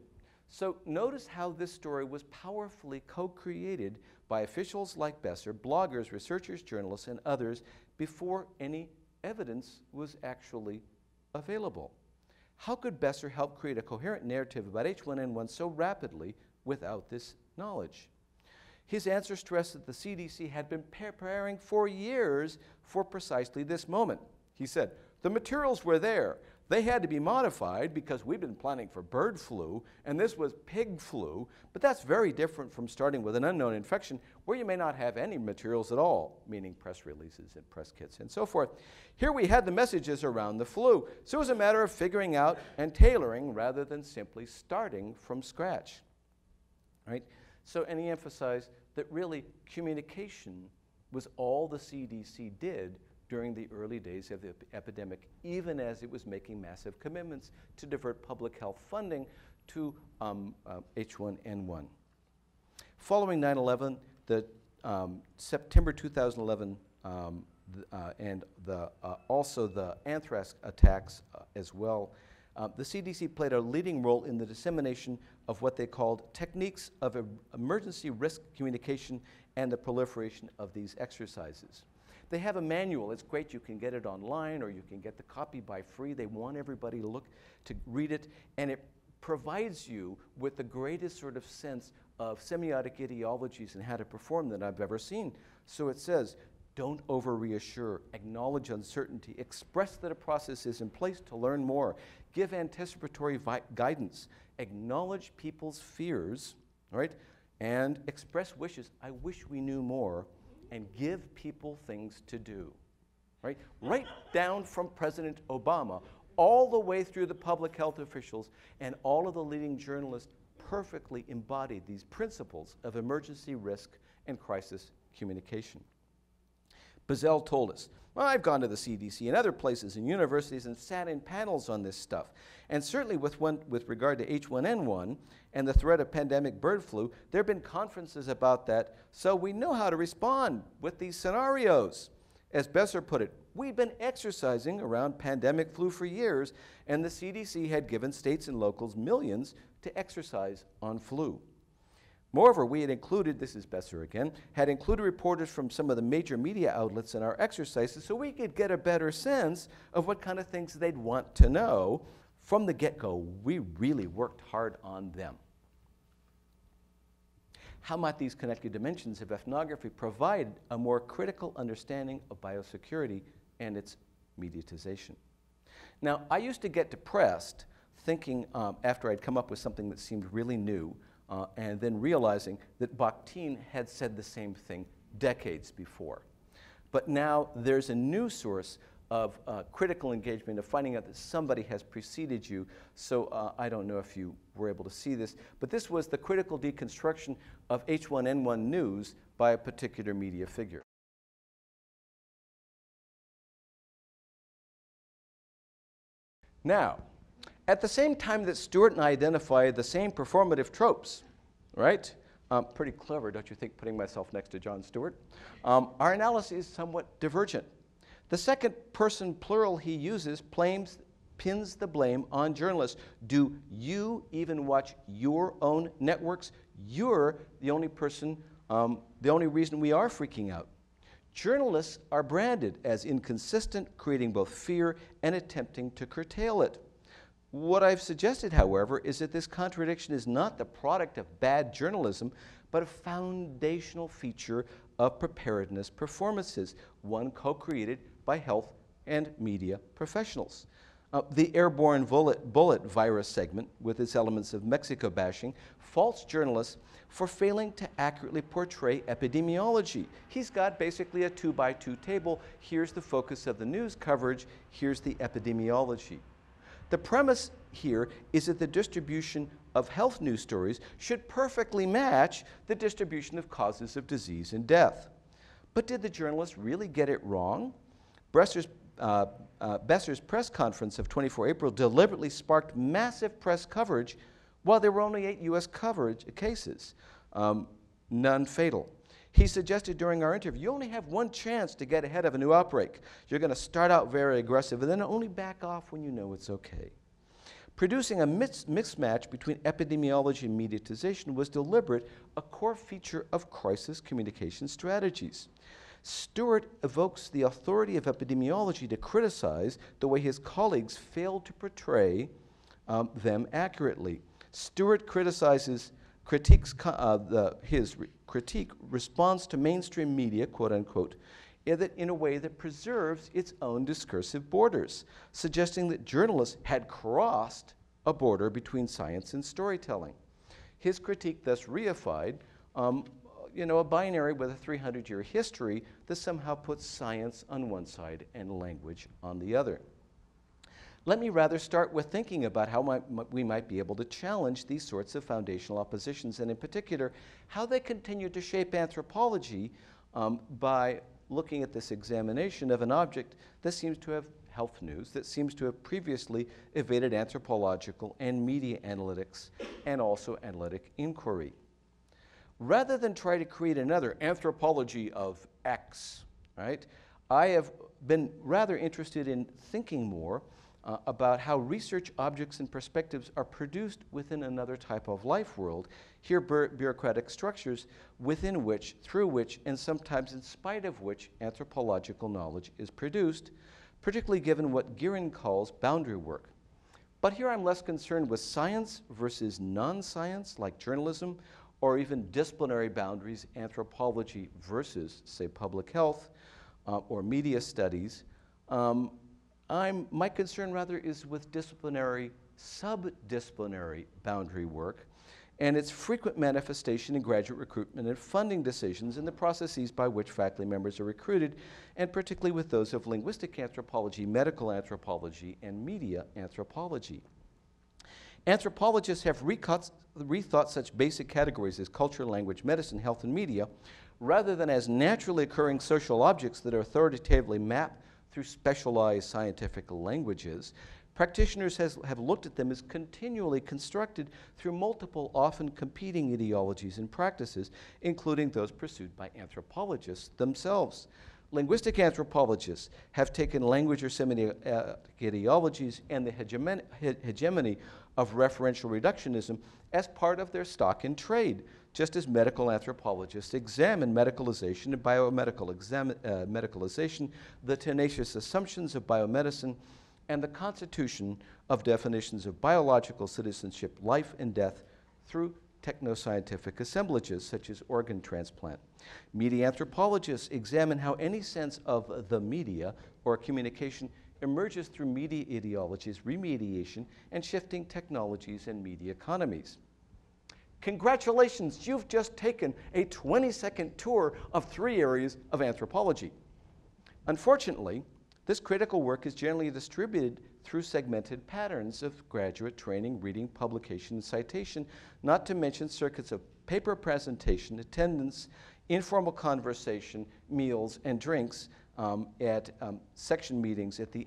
So notice how this story was powerfully co-created by officials like Besser, bloggers, researchers, journalists, and others before any evidence was actually available. How could Besser help create a coherent narrative about H1N1 so rapidly without this knowledge? His answer stressed that the CDC had been preparing for years for precisely this moment. He said, the materials were there. They had to be modified because we've been planning for bird flu, and this was pig flu, but that's very different from starting with an unknown infection where you may not have any materials at all, meaning press releases and press kits and so forth. Here we had the messages around the flu, so it was a matter of figuring out and tailoring rather than simply starting from scratch, right? So, and he emphasized that really communication was all the CDC did during the early days of the epidemic, even as it was making massive commitments to divert public health funding to H1N1. Following 9/11, the September 2011 and also the anthrax attacks as well, the CDC played a leading role in the dissemination of what they called techniques of emergency risk communication and the proliferation of these exercises. They have a manual. It's great. You can get it online or you can get the copy by free. They want everybody to read it, and it provides you with the greatest sort of sense of semiotic ideologies and how to perform that I've ever seen. So it says, don't over-reassure, acknowledge uncertainty, express that a process is in place to learn more, give anticipatory guidance, acknowledge people's fears, all right, and express wishes. I wish we knew more. and give people things to do, right? Right down from President Obama all the way through the public health officials, and all of the leading journalists perfectly embodied these principles of emergency risk and crisis communication. Bazell told us, well, I've gone to the CDC and other places and universities and sat in panels on this stuff. And certainly with regard to H1N1 and the threat of pandemic bird flu, there have been conferences about that, so we know how to respond with these scenarios. As Besser put it, we've been exercising around pandemic flu for years, and the CDC had given states and locals millions to exercise on flu. Moreover, we had included, this is Besser again, had included reporters from some of the major media outlets in our exercises so we could get a better sense of what kind of things they'd want to know. From the get-go, we really worked hard on them. How might these connected dimensions of ethnography provide a more critical understanding of biosecurity and its mediatization? Now, I used to get depressed thinking after I'd come up with something that seemed really new, and then realizing that Bakhtin had said the same thing decades before. But now there's a new source of critical engagement, of finding out that somebody has preceded you. So I don't know if you were able to see this, but this was the critical deconstruction of H1N1 news by a particular media figure. Now, at the same time that Stewart and I identify the same performative tropes, right? Pretty clever, don't you think, putting myself next to Jon Stewart? Our analysis is somewhat divergent. The second person plural he uses pins the blame on journalists. Do you even watch your own networks? You're the only person, the only reason we are freaking out. Journalists are branded as inconsistent, creating both fear and attempting to curtail it. What I've suggested, however, is that this contradiction is not the product of bad journalism, but a foundational feature of preparedness performances, one co-created by health and media professionals. The airborne bullet virus segment, with its elements of Mexico bashing, faults journalists for failing to accurately portray epidemiology. He's got basically a 2x2 table. Here's the focus of the news coverage. Here's the epidemiology. The premise here is that the distribution of health news stories should perfectly match the distribution of causes of disease and death. But did the journalists really get it wrong? Besser's press conference of 24 April deliberately sparked massive press coverage while there were only 8 US cases, none fatal. He suggested during our interview, you only have one chance to get ahead of a new outbreak. You're going to start out very aggressive and then only back off when you know it's okay. Producing a mismatch between epidemiology and mediatization was deliberate, a core feature of crisis communication strategies. Stewart evokes the authority of epidemiology to criticize the way his colleagues failed to portray them accurately. Stewart critiques his critique responds to mainstream media, quote unquote, in a way that preserves its own discursive borders, suggesting that journalists had crossed a border between science and storytelling. His critique thus reified a binary with a 300-year history that somehow puts science on one side and language on the other. Let me rather start with thinking about how we might be able to challenge these sorts of foundational oppositions, and in particular, how they continue to shape anthropology by looking at this examination of an object that seems to have health news, that seems to have previously evaded anthropological and media analytics and also analytic inquiry. Rather than try to create another anthropology of X, right, I have been rather interested in thinking more about how research objects and perspectives are produced within another type of life world, here bureaucratic structures within which, through which, and sometimes in spite of which anthropological knowledge is produced, particularly given what Girin calls boundary work. But here I'm less concerned with science versus non-science, like journalism, or even disciplinary boundaries, anthropology versus, say, public health or media studies. My concern rather is with disciplinary, sub-disciplinary boundary work, and its frequent manifestation in graduate recruitment and funding decisions and the processes by which faculty members are recruited, and particularly with those of linguistic anthropology, medical anthropology, and media anthropology. Anthropologists have rethought such basic categories as culture, language, medicine, health, and media, rather than as naturally occurring social objects that are authoritatively mapped through specialized scientific languages. Practitioners have looked at them as continually constructed through multiple, often competing ideologies and practices, including those pursued by anthropologists themselves. Linguistic anthropologists have taken language or semiotic ideologies and the hegemony of referential reductionism as part of their stock in trade, just as medical anthropologists examine medicalization and medicalization, the tenacious assumptions of biomedicine, and the constitution of definitions of biological citizenship, life and death, through technoscientific assemblages such as organ transplant. Media anthropologists examine how any sense of the media or communication emerges through media ideologies, remediation, and shifting technologies and media economies. Congratulations, you've just taken a 20-second tour of 3 areas of anthropology. Unfortunately, this critical work is generally distributed through segmented patterns of graduate training, reading, publication, and citation, not to mention circuits of paper presentation, attendance, informal conversation, meals, and drinks at section meetings at the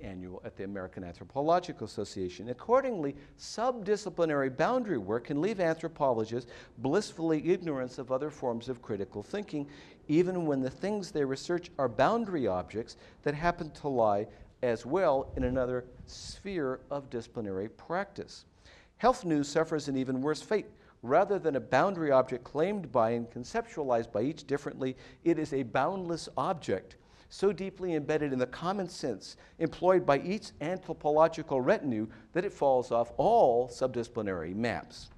American Anthropological Association. Accordingly, subdisciplinary boundary work can leave anthropologists blissfully ignorant of other forms of critical thinking, even when the things they research are boundary objects that happen to lie as well in another sphere of disciplinary practice. Health news suffers an even worse fate. Rather than a boundary object claimed by and conceptualized by each differently, it is a boundless object, so deeply embedded in the common sense employed by each anthropological retinue that it falls off all subdisciplinary maps.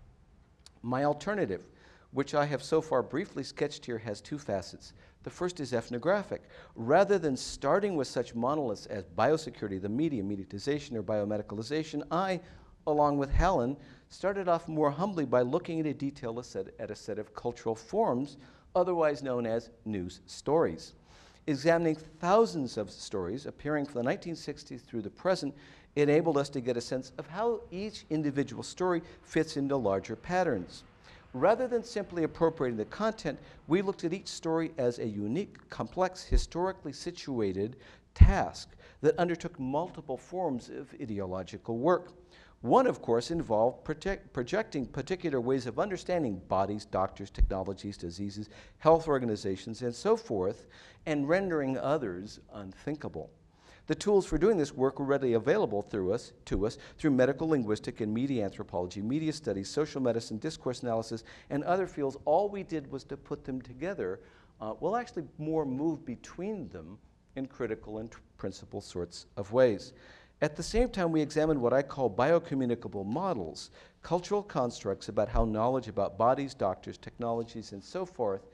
My alternative, which I have so far briefly sketched here, has 2 facets. The first is ethnographic. Rather than starting with such monoliths as biosecurity, the media, mediatization, or biomedicalization, I, along with Hallin, started off more humbly by looking at a set of cultural forms, otherwise known as news stories. Examining thousands of stories appearing from the 1960s through the present enabled us to get a sense of how each individual story fits into larger patterns. Rather than simply appropriating the content, we looked at each story as a unique, complex, historically situated task that undertook multiple forms of ideological work. One, of course, involved projecting particular ways of understanding bodies, doctors, technologies, diseases, health organizations, and so forth, and rendering others unthinkable. The tools for doing this work were readily available to us through medical linguistic and media anthropology, media studies, social medicine, discourse analysis, and other fields. All we did was to put them together, actually more move between them in critical and principal sorts of ways. At the same time, we examined what I call biocommunicable models, cultural constructs about how knowledge about bodies, doctors, technologies, and so forth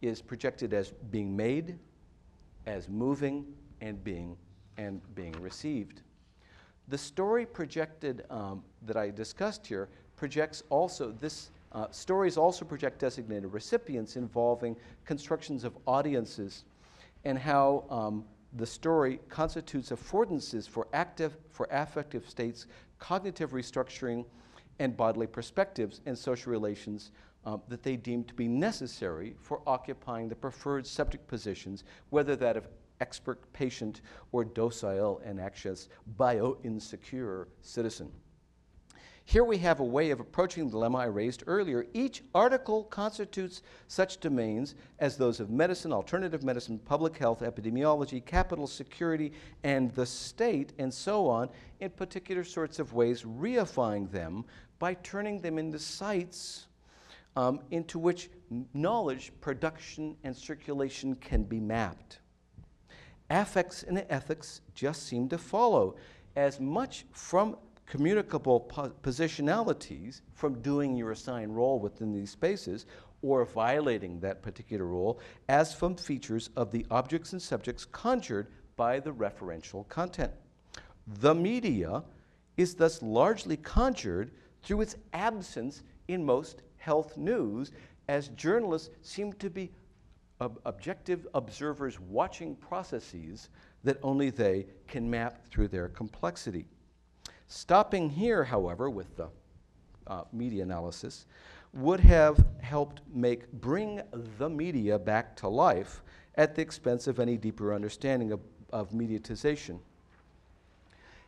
is projected as being made, as moving, and being received. The story projected that I discussed here projects also, stories also project designated recipients involving constructions of audiences and how the story constitutes affordances for affective states, cognitive restructuring, and bodily perspectives and social relations that they deem to be necessary for occupying the preferred subject positions, whether that of expert patient or docile and anxious bio-insecure citizen. Here we have a way of approaching the dilemma I raised earlier. Each article constitutes such domains as those of medicine, alternative medicine, public health, epidemiology, capital security, and the state, and so on, in particular sorts of ways, reifying them by turning them into sites into which knowledge, production, and circulation can be mapped. Affects and ethics just seem to follow as much from communicable positionalities, from doing your assigned role within these spaces or violating that particular role, as from features of the objects and subjects conjured by the referential content. The media is thus largely conjured through its absence in most health news, as journalists seem to be objective observers watching processes that only they can map through their complexity. Stopping here, however, with the media analysis, would have helped bring the media back to life at the expense of any deeper understanding of mediatization.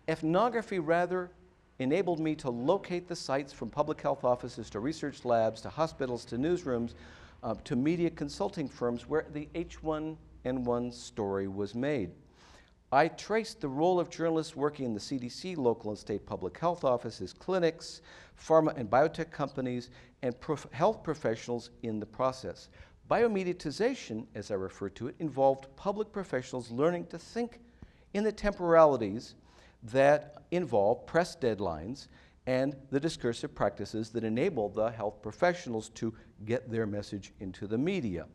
Ethnography rather enabled me to locate the sites from public health offices to research labs to hospitals to newsrooms to media consulting firms where the H1N1 story was made. I traced the role of journalists working in the CDC, local and state public health offices, clinics, pharma and biotech companies, and health professionals in the process. Biomediatization, as I refer to it, involved public professionals learning to think in the temporalities that involve press deadlines and the discursive practices that enable the health professionals to get their message into the media.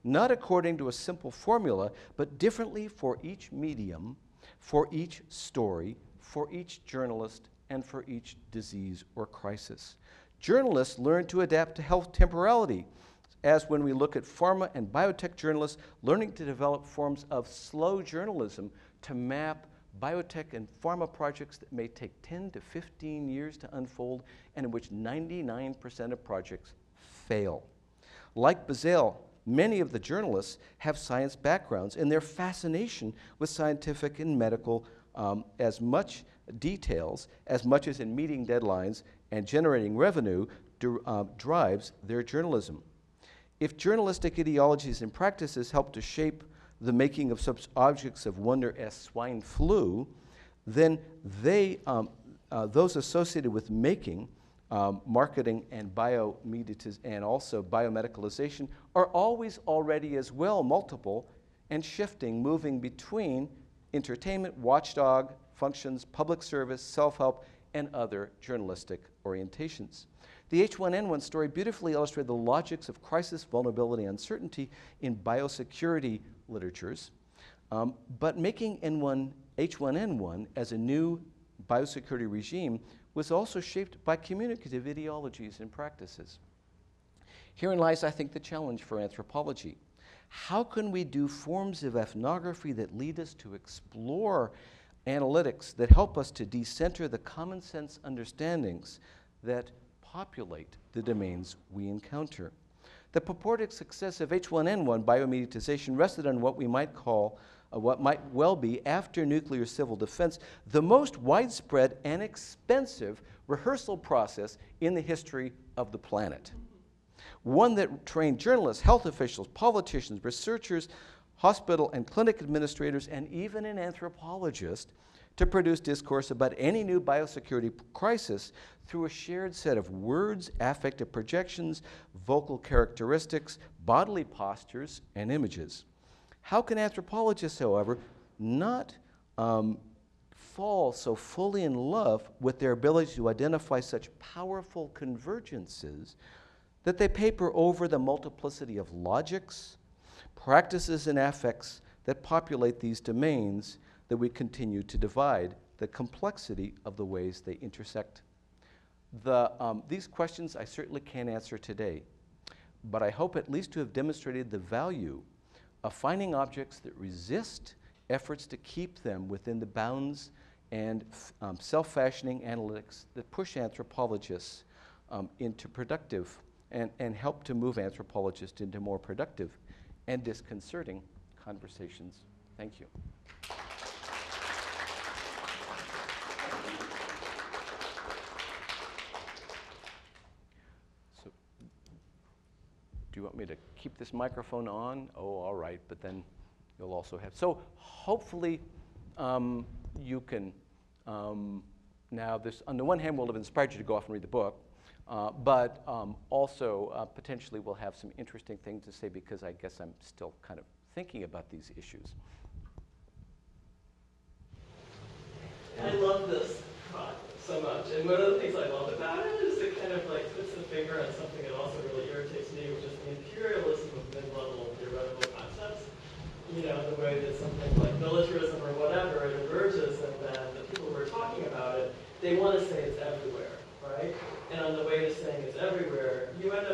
Not according to a simple formula, but differently for each medium, for each story, for each journalist, and for each disease or crisis. Journalists learn to adapt to health temporality, as when we look at pharma and biotech journalists learning to develop forms of slow journalism to map biotech and pharma projects that may take 10 to 15 years to unfold and in which 99% of projects fail. Like Bazell, many of the journalists have science backgrounds, and their fascination with scientific and medical as much details, as much as in meeting deadlines and generating revenue, drives their journalism. If journalistic ideologies and practices help to shape the making of such objects of wonder as swine flu, then those associated with making, marketing, and and also biomedicalization are always already as well multiple and shifting, moving between entertainment, watchdog functions, public service, self-help, and other journalistic orientations. The H1N1 story beautifully illustrated the logics of crisis, vulnerability, and uncertainty in biosecurity literatures, but making H1N1 as a new biosecurity regime was also shaped by communicative ideologies and practices. Herein lies, I think, the challenge for anthropology. How can we do forms of ethnography that lead us to explore analytics that help us to decenter the common sense understandings that populate the domains we encounter? The purported success of H1N1 biomediatization rested on what we might call, what might well be, after nuclear civil defense, the most widespread and expensive rehearsal process in the history of the planet. One that trained journalists, health officials, politicians, researchers, hospital and clinic administrators, and even an anthropologist to produce discourse about any new biosecurity crisis through a shared set of words, affective projections, vocal characteristics, bodily postures, and images. How can anthropologists, however, not fall so fully in love with their ability to identify such powerful convergences that they paper over the multiplicity of logics, practices, and affects that populate these domains that we continue to divide, the complexity of the ways they intersect? These questions I certainly can't answer today, but I hope at least to have demonstrated the value of finding objects that resist efforts to keep them within the bounds and self-fashioning analytics that push anthropologists into productive and help to move anthropologists into more productive and disconcerting conversations. Thank you. So, do you want me to keep this microphone on? Oh, all right, but then you'll also have, so hopefully you can, now this, on the one hand, will have inspired you to go off and read the book, but also potentially we'll have some interesting things to say because I guess I'm still kind of thinking about these issues. I love this talk so much, and one of the things I love about it is it kind of like puts the finger on something that also really irritates me, which is the imperialism of mid-level theoretical concepts. You know, the way that something like militarism or whatever, it emerges, and then the people who are talking about it, they want to say it's everywhere, right? And on the way to saying it's everywhere, you end up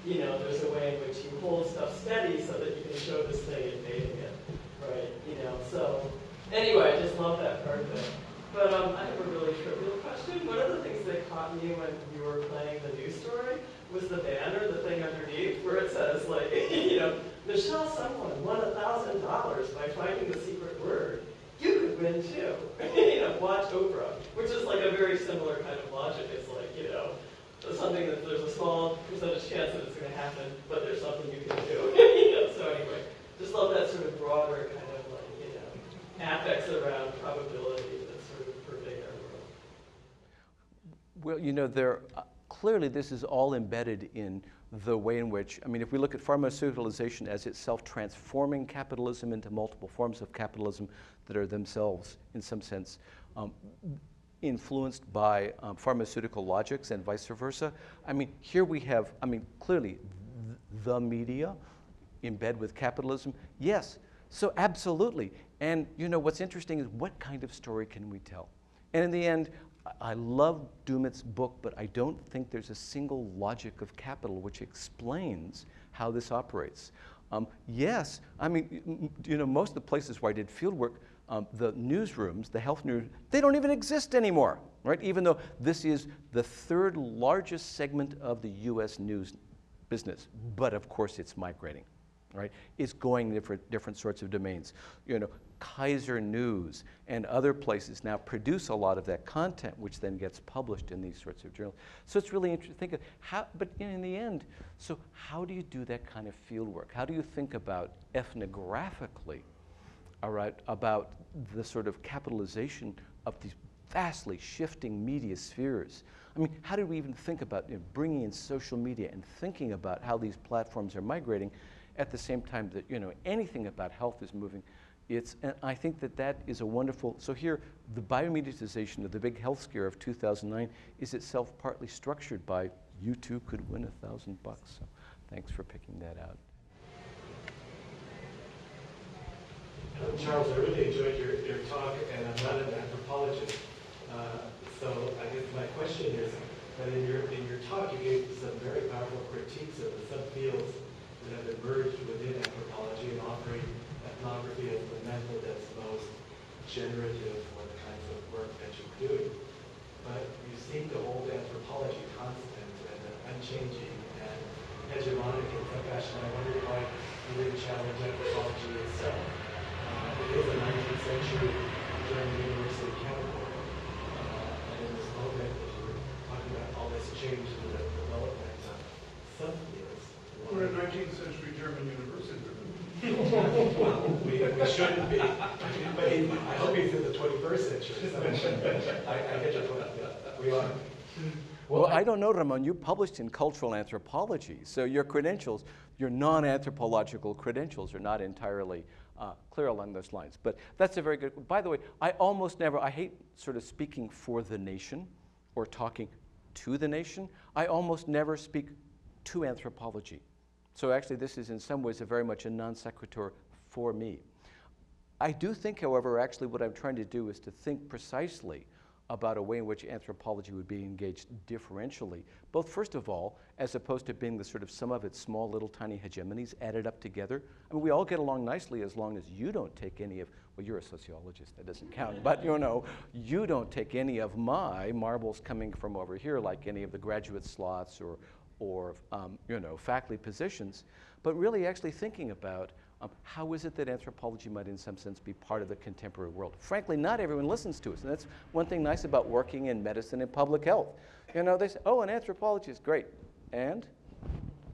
you know, there's a way in which you hold stuff steady so that you can show this thing invading it, right? You know, so anyway, I just love that part of it. But I have a really trivial question. One of the things that caught me when you were playing the news story was the banner, the thing underneath, where it says, like, you know, Michelle someone won $1,000 by finding the secret word. You could win too. You know, watch Oprah, which is like a very similar kind of logic. It's like, you know, something that there's a small percentage chance that it's going to happen, but there's something you can do. You know, so anyway, just love that sort of broader kind of like, you know, affects around probability that sort of pervade our world. Well, you know, clearly this is all embedded in the way in which, I mean, if we look at pharmaceuticalization as itself transforming capitalism into multiple forms of capitalism that are themselves, in some sense, influenced by pharmaceutical logics and vice versa. I mean, here we have, I mean, clearly the media embed with capitalism. Yes, so absolutely. And you know, what's interesting is what kind of story can we tell? And in the end, I love Dumit's book, but I don't think there's a single logic of capital which explains how this operates. Yes, I mean, you know, most of the places where I did field work, the newsrooms, the health news, they don't even exist anymore, right? Even though this is the third largest segment of the US news business, but of course it's migrating, right? It's going different sorts of domains. You know, Kaiser News and other places now produce a lot of that content, which then gets published in these sorts of journals. So it's really interesting to think of how, but in the end, so how do you do that kind of field work? How do you think about ethnographically, all right, about the sort of capitalization of these vastly shifting media spheres? I mean, how did we even think about, you know, bringing in social media and thinking about how these platforms are migrating at the same time that, you know, anything about health is moving? And I think that that is a wonderful, so here, the biomediatization of the big health scare of 2009 is itself partly structured by, you too could win $1,000. So thanks for picking that out. Charles, I really enjoyed your talk, and I'm not an anthropologist. So I guess my question is that in your talk, you gave some very powerful critiques of the subfields that have emerged within anthropology and offering ethnography as the method that's most generative for the kinds of work that you're doing. But you seem to hold anthropology constant and unchanging and hegemonic in some fashion. I wondered why you didn't challenge anthropology itself. It is a 19th century during the University category. And in this moment, as you were talking about all this change in the development of subfields. We're a 19th century German university. Well, we shouldn't be. But I hope he's in the 21st century. So I get your point. We are. Well, I don't know, Ramon. You published in cultural anthropology, so your credentials, your non-anthropological credentials, are not entirely clear along those lines. But that's a very good. By the way, I almost never. I hate sort of speaking for the nation or talking to the nation. I almost never speak to anthropology. So actually, this is in some ways a very much a non sequitur for me. I do think, however, actually what I'm trying to do is to think precisely about a way in which anthropology would be engaged differentially, both first of all, as opposed to being the sort of sum of its small little tiny hegemonies added up together. I mean, we all get along nicely as long as you don't take any of, well, you're a sociologist, that doesn't count, but you know, you don't take any of my marbles coming from over here, like any of the graduate slots or you know, faculty positions, but really actually thinking about how is it that anthropology might in some sense be part of the contemporary world. Frankly, not everyone listens to us, and that's one thing nice about working in medicine and public health. You know, they say, oh, an anthropologist, great, and?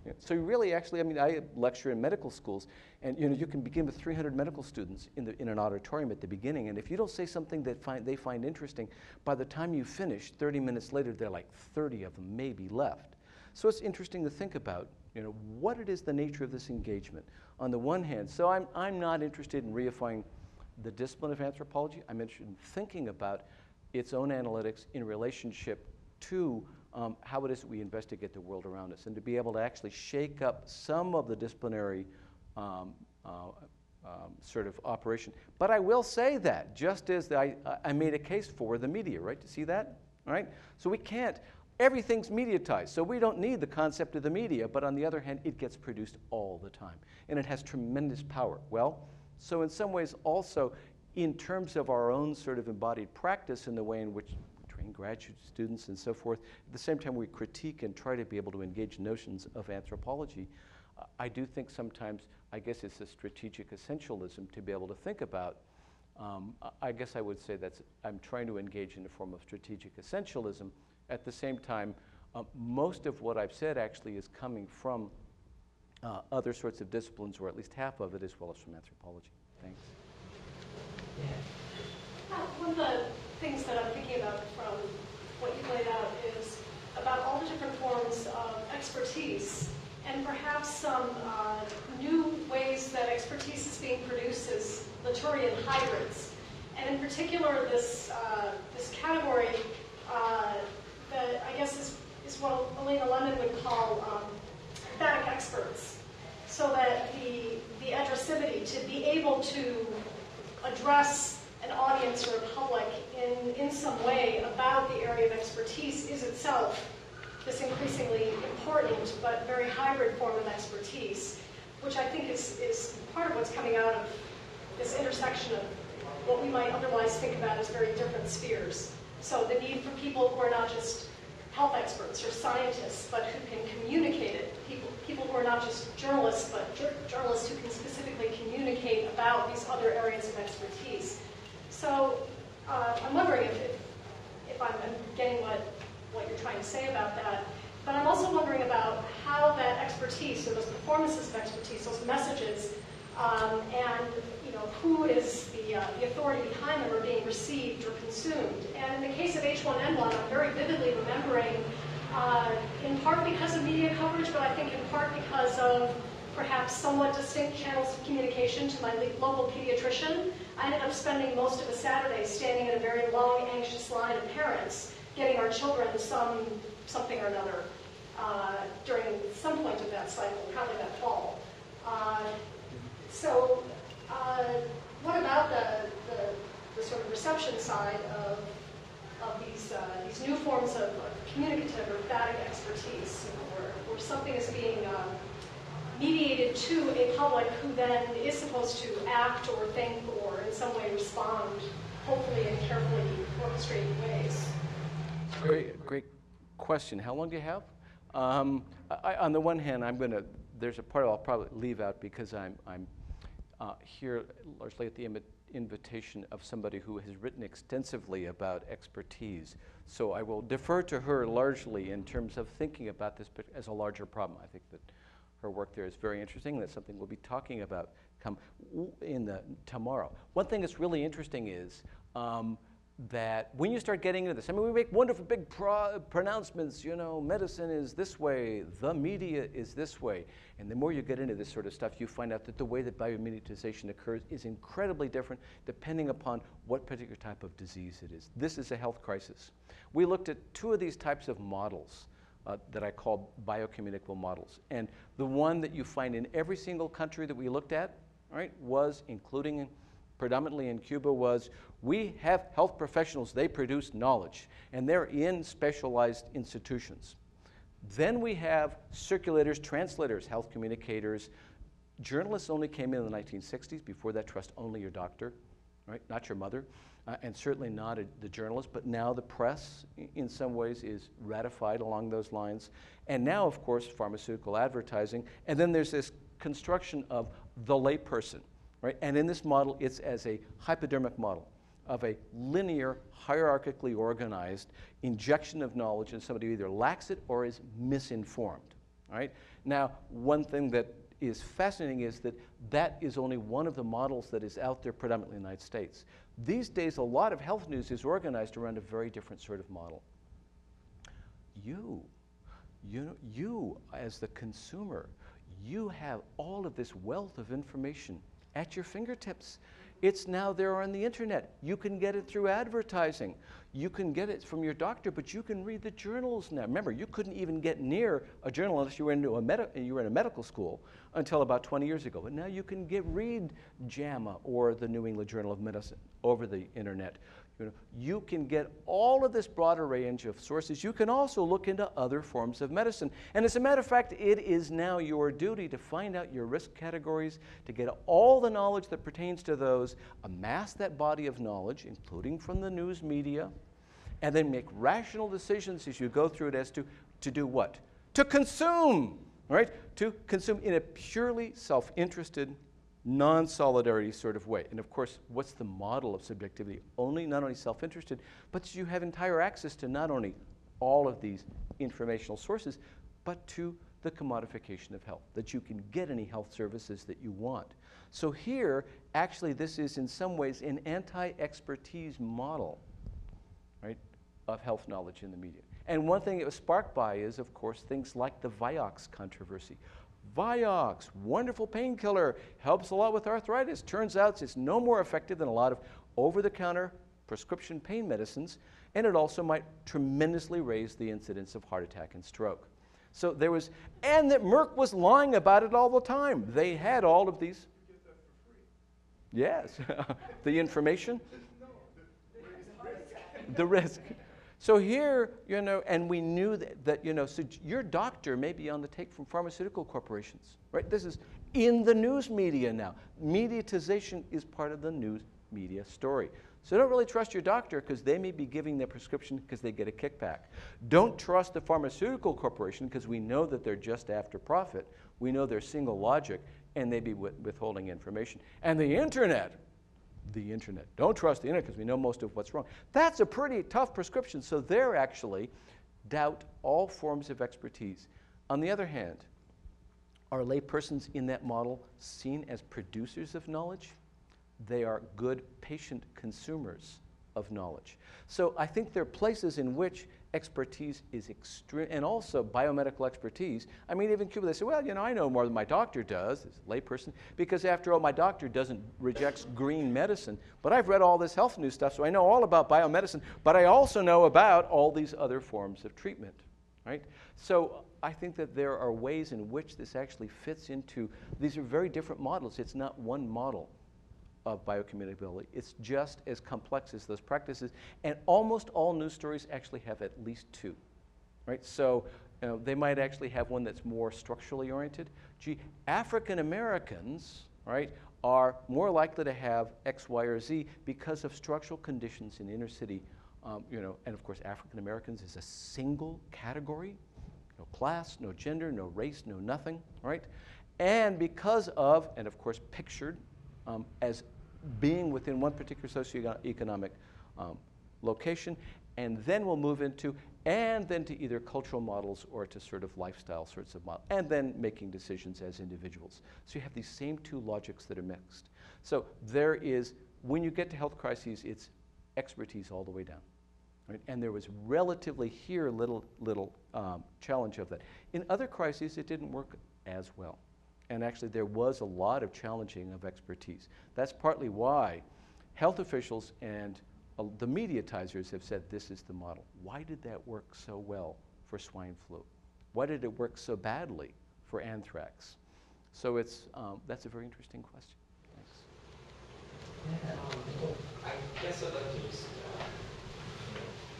Yeah. So really actually, I mean, I lecture in medical schools, and you know, you can begin with 300 medical students in an auditorium at the beginning, and if you don't say something that they find interesting, by the time you finish, 30 minutes later, there are like 30 of them maybe left. So it's interesting to think about, you know, what it is the nature of this engagement. On the one hand, so I'm not interested in reifying the discipline of anthropology. I'm interested in thinking about its own analytics in relationship to how it is that we investigate the world around us, and to be able to actually shake up some of the disciplinary sort of operation. But I will say that, just as I made a case for the media, right? To see that, right? So we can't, Everything's mediatized, so we don't need the concept of the media, but on the other hand, it gets produced all the time, and it has tremendous power. Well, so in some ways also, in terms of our own sort of embodied practice in the way in which we train graduate students and so forth, at the same time we critique and try to be able to engage notions of anthropology, I do think sometimes, I guess it's a strategic essentialism to be able to think about. I guess I would say that I'm trying to engage in a form of strategic essentialism. At the same time, most of what I've said actually is coming from other sorts of disciplines, or at least half of it, as well as from anthropology. Thanks. One of the things that I'm thinking about from what you laid out is about all the different forms of expertise, and perhaps some new ways that expertise is being produced as Latourian hybrids. And in particular, this category that I guess is what Elena Lemon would call emphatic experts. So that the addressivity, to be able to address an audience or a public in some way about the area of expertise is itself this increasingly important but very hybrid form of expertise, which I think is part of what's coming out of this intersection of what we might otherwise think about as very different spheres. So the need for people who are not just health experts or scientists, but who can communicate it. People who are not just journalists, but journalists who can specifically communicate about these other areas of expertise. So I'm wondering if I'm getting what you're trying to say about that. But I'm also wondering about how that expertise, or those performances of expertise, those messages, and who is the authority behind them, are being received or consumed. And in the case of H1N1, I'm very vividly remembering, in part because of media coverage, but I think in part because of perhaps somewhat distinct channels of communication to my local pediatrician. I ended up spending most of a Saturday standing in a very long, anxious line of parents, getting our children something or another during some point of that cycle, probably that fall. What about the sort of reception side of these new forms of communicative or emphatic expertise, where something is being mediated to a public who then is supposed to act or think or in some way respond, hopefully in carefully orchestrated ways? Great question. How long do you have? On the one hand, there's a part I'll probably leave out because I'm here largely at the invitation of somebody who has written extensively about expertise. So I will defer to her largely in terms of thinking about this as a larger problem. I think that her work there is very interesting. That's something we'll be talking about tomorrow. One thing that's really interesting is that when you start getting into this, I mean, we make wonderful big pronouncements, medicine is this way, the media is this way. And the more you get into this sort of stuff, you find out that the way that biomediatization occurs is incredibly different depending upon what particular type of disease it is. This is a health crisis. We looked at two of these types of models that I call biocommunicable models. And the one that you find in every single country that we looked at, right, was, including predominantly in Cuba, was we have health professionals, they produce knowledge, and they're in specialized institutions. Then we have circulators, translators, health communicators. Journalists only came in the 1960s. Before that, trust only your doctor, right? Not your mother, and certainly not the journalist. But now the press, in some ways, is ratified along those lines. And now, of course, pharmaceutical advertising. And then there's this construction of the layperson, right? And in this model, it's as a hypodermic model of a linear, hierarchically organized injection of knowledge, and somebody who either lacks it or is misinformed, right? Now, one thing that is fascinating is that is only one of the models that is out there predominantly in the United States. These days, a lot of health news is organized around a very different sort of model. You as the consumer, you have all of this wealth of information at your fingertips. It's now there on the internet. You can get it through advertising. You can get it from your doctor, but you can read the journals now. Remember, you couldn't even get near a journal unless you were in a medical school until about 20 years ago. But now you can read JAMA or the New England Journal of Medicine over the internet. You can get all of this broader range of sources. You can also look into other forms of medicine. And as a matter of fact, it is now your duty to find out your risk categories, to get all the knowledge that pertains to those, amass that body of knowledge, including from the news media, and then make rational decisions as you go through it as to do what? To consume, right? To consume in a purely self-interested, non-solidarity sort of way. And of course, what's the model of subjectivity? Not only self-interested, but you have entire access to not only all of these informational sources, but to the commodification of health, that you can get any health services that you want. So here, actually, this is in some ways an anti-expertise model, right, of health knowledge in the media. And one thing it was sparked by is, of course, things like the Vioxx controversy. Vioxx, wonderful painkiller, helps a lot with arthritis. Turns out it's no more effective than a lot of over-the-counter prescription pain medicines, and it also might tremendously raise the incidence of heart attack and stroke. So there was, and that Merck was lying about it all the time. They had all of these. You get that for free. Yes, the information, No, the risk. So here, and we knew that so your doctor may be on the take from pharmaceutical corporations, right? This is in the news media now. Mediatization is part of the news media story. So don't really trust your doctor because they may be giving their prescription because they get a kickback. Don't trust the pharmaceutical corporation because we know that they're just after profit. We know they're single logic and they be withholding information. And the internet. Don't trust the internet because we know most of what's wrong. That's a pretty tough prescription. So they're actually doubt all forms of expertise. On the other hand, are laypersons in that model seen as producers of knowledge? They are good patient consumers of knowledge. So I think there are places in which expertise is extreme, and also biomedical expertise. I mean, even Cuba, they say, well, I know more than my doctor does, as a layperson, because after all, my doctor rejects green medicine, but I've read all this health news stuff, so I know all about biomedicine, but I also know about all these other forms of treatment, right? So I think that there are ways in which this actually fits into, these are very different models. It's not one model of biocommunicability. It's just as complex as those practices, and almost all news stories actually have at least two, right? So they might actually have one that's more structurally oriented. Gee, African Americans, right, are more likely to have X, Y, or Z because of structural conditions in inner city, and of course African Americans is a single category, no class, no gender, no race, no nothing, right? And because of, and of course pictured as being within one particular socioeconomic location, and then we'll move into, and then to either cultural models or to sort of lifestyle sorts of models, and then making decisions as individuals. So you have these same two logics that are mixed. So there is, when you get to health crises, it's expertise all the way down, right? And there was relatively here little challenge of that. In other crises, it didn't work as well. And actually, there was a lot of challenging of expertise. That's partly why health officials and the mediatizers have said this is the model. Why did that work so well for swine flu? Why did it work so badly for anthrax? So it's, that's a very interesting question. Thanks. I guess I'd like to just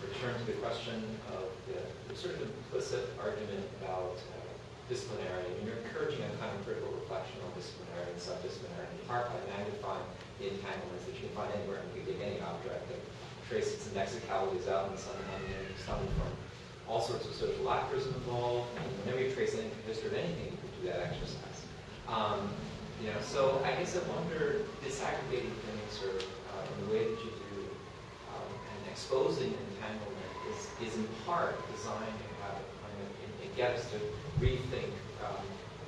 return to the question of the sort of implicit argument about disciplinarity. I mean, you're encouraging a kind of critical reflection on disciplinarity and subdisciplinarity, in part by magnifying the entanglements that you can find anywhere. You can take any object that traces its indexicalities out in the sun, coming from all sorts of social actors involved. And whenever you trace any history of anything, you can do that exercise. So I guess I wonder, disaggregating things or in the way that you do, and exposing entanglement is in part designed to have a kind of, it get us to rethink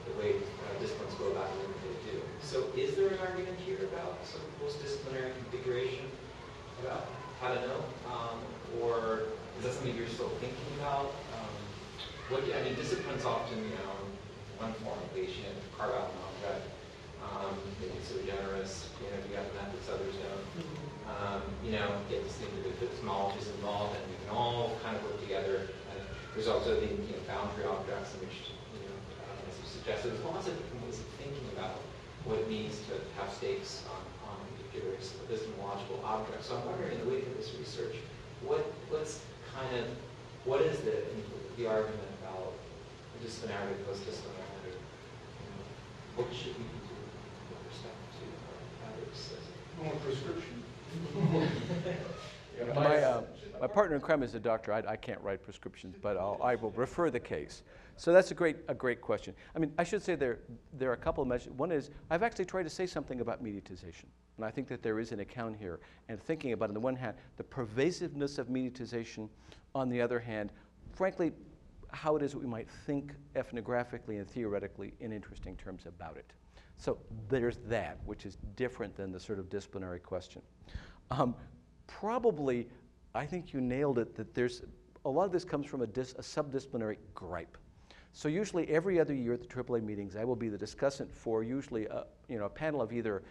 the way disciplines go about doing what they do. So is there an argument here about some post-disciplinary configuration about how to know? Or is that something you're still thinking about? Disciplines often, in one form at least, carve out an object. They get so generous, if you have methods others don't. Get this thing that epistemology is involved, and we can all kind of work together. There's also the boundary objects in which, as you suggested, there's lots of different ways of thinking about what it means to have stakes on particular epistemological object. So I'm wondering, in the wake of this research, what is the argument about disciplinarity, post-disciplinarity? What should we be doing with respect to More prescription. My partner in crime is a doctor. I can't write prescriptions, but I will refer the case. So that's a great question. I mean, I should say there are a couple of measures. One is I've actually tried to say something about mediatization, and I think that there is an account here. And thinking about, on the one hand, the pervasiveness of mediatization, on the other hand, frankly, how it is that we might think ethnographically and theoretically in interesting terms about it. So there's that, which is different than the sort of disciplinary question. Probably, I think you nailed it, that there's a lot of this comes from a subdisciplinary gripe. So usually every other year at the AAA meetings, I will be the discussant for usually a panel of either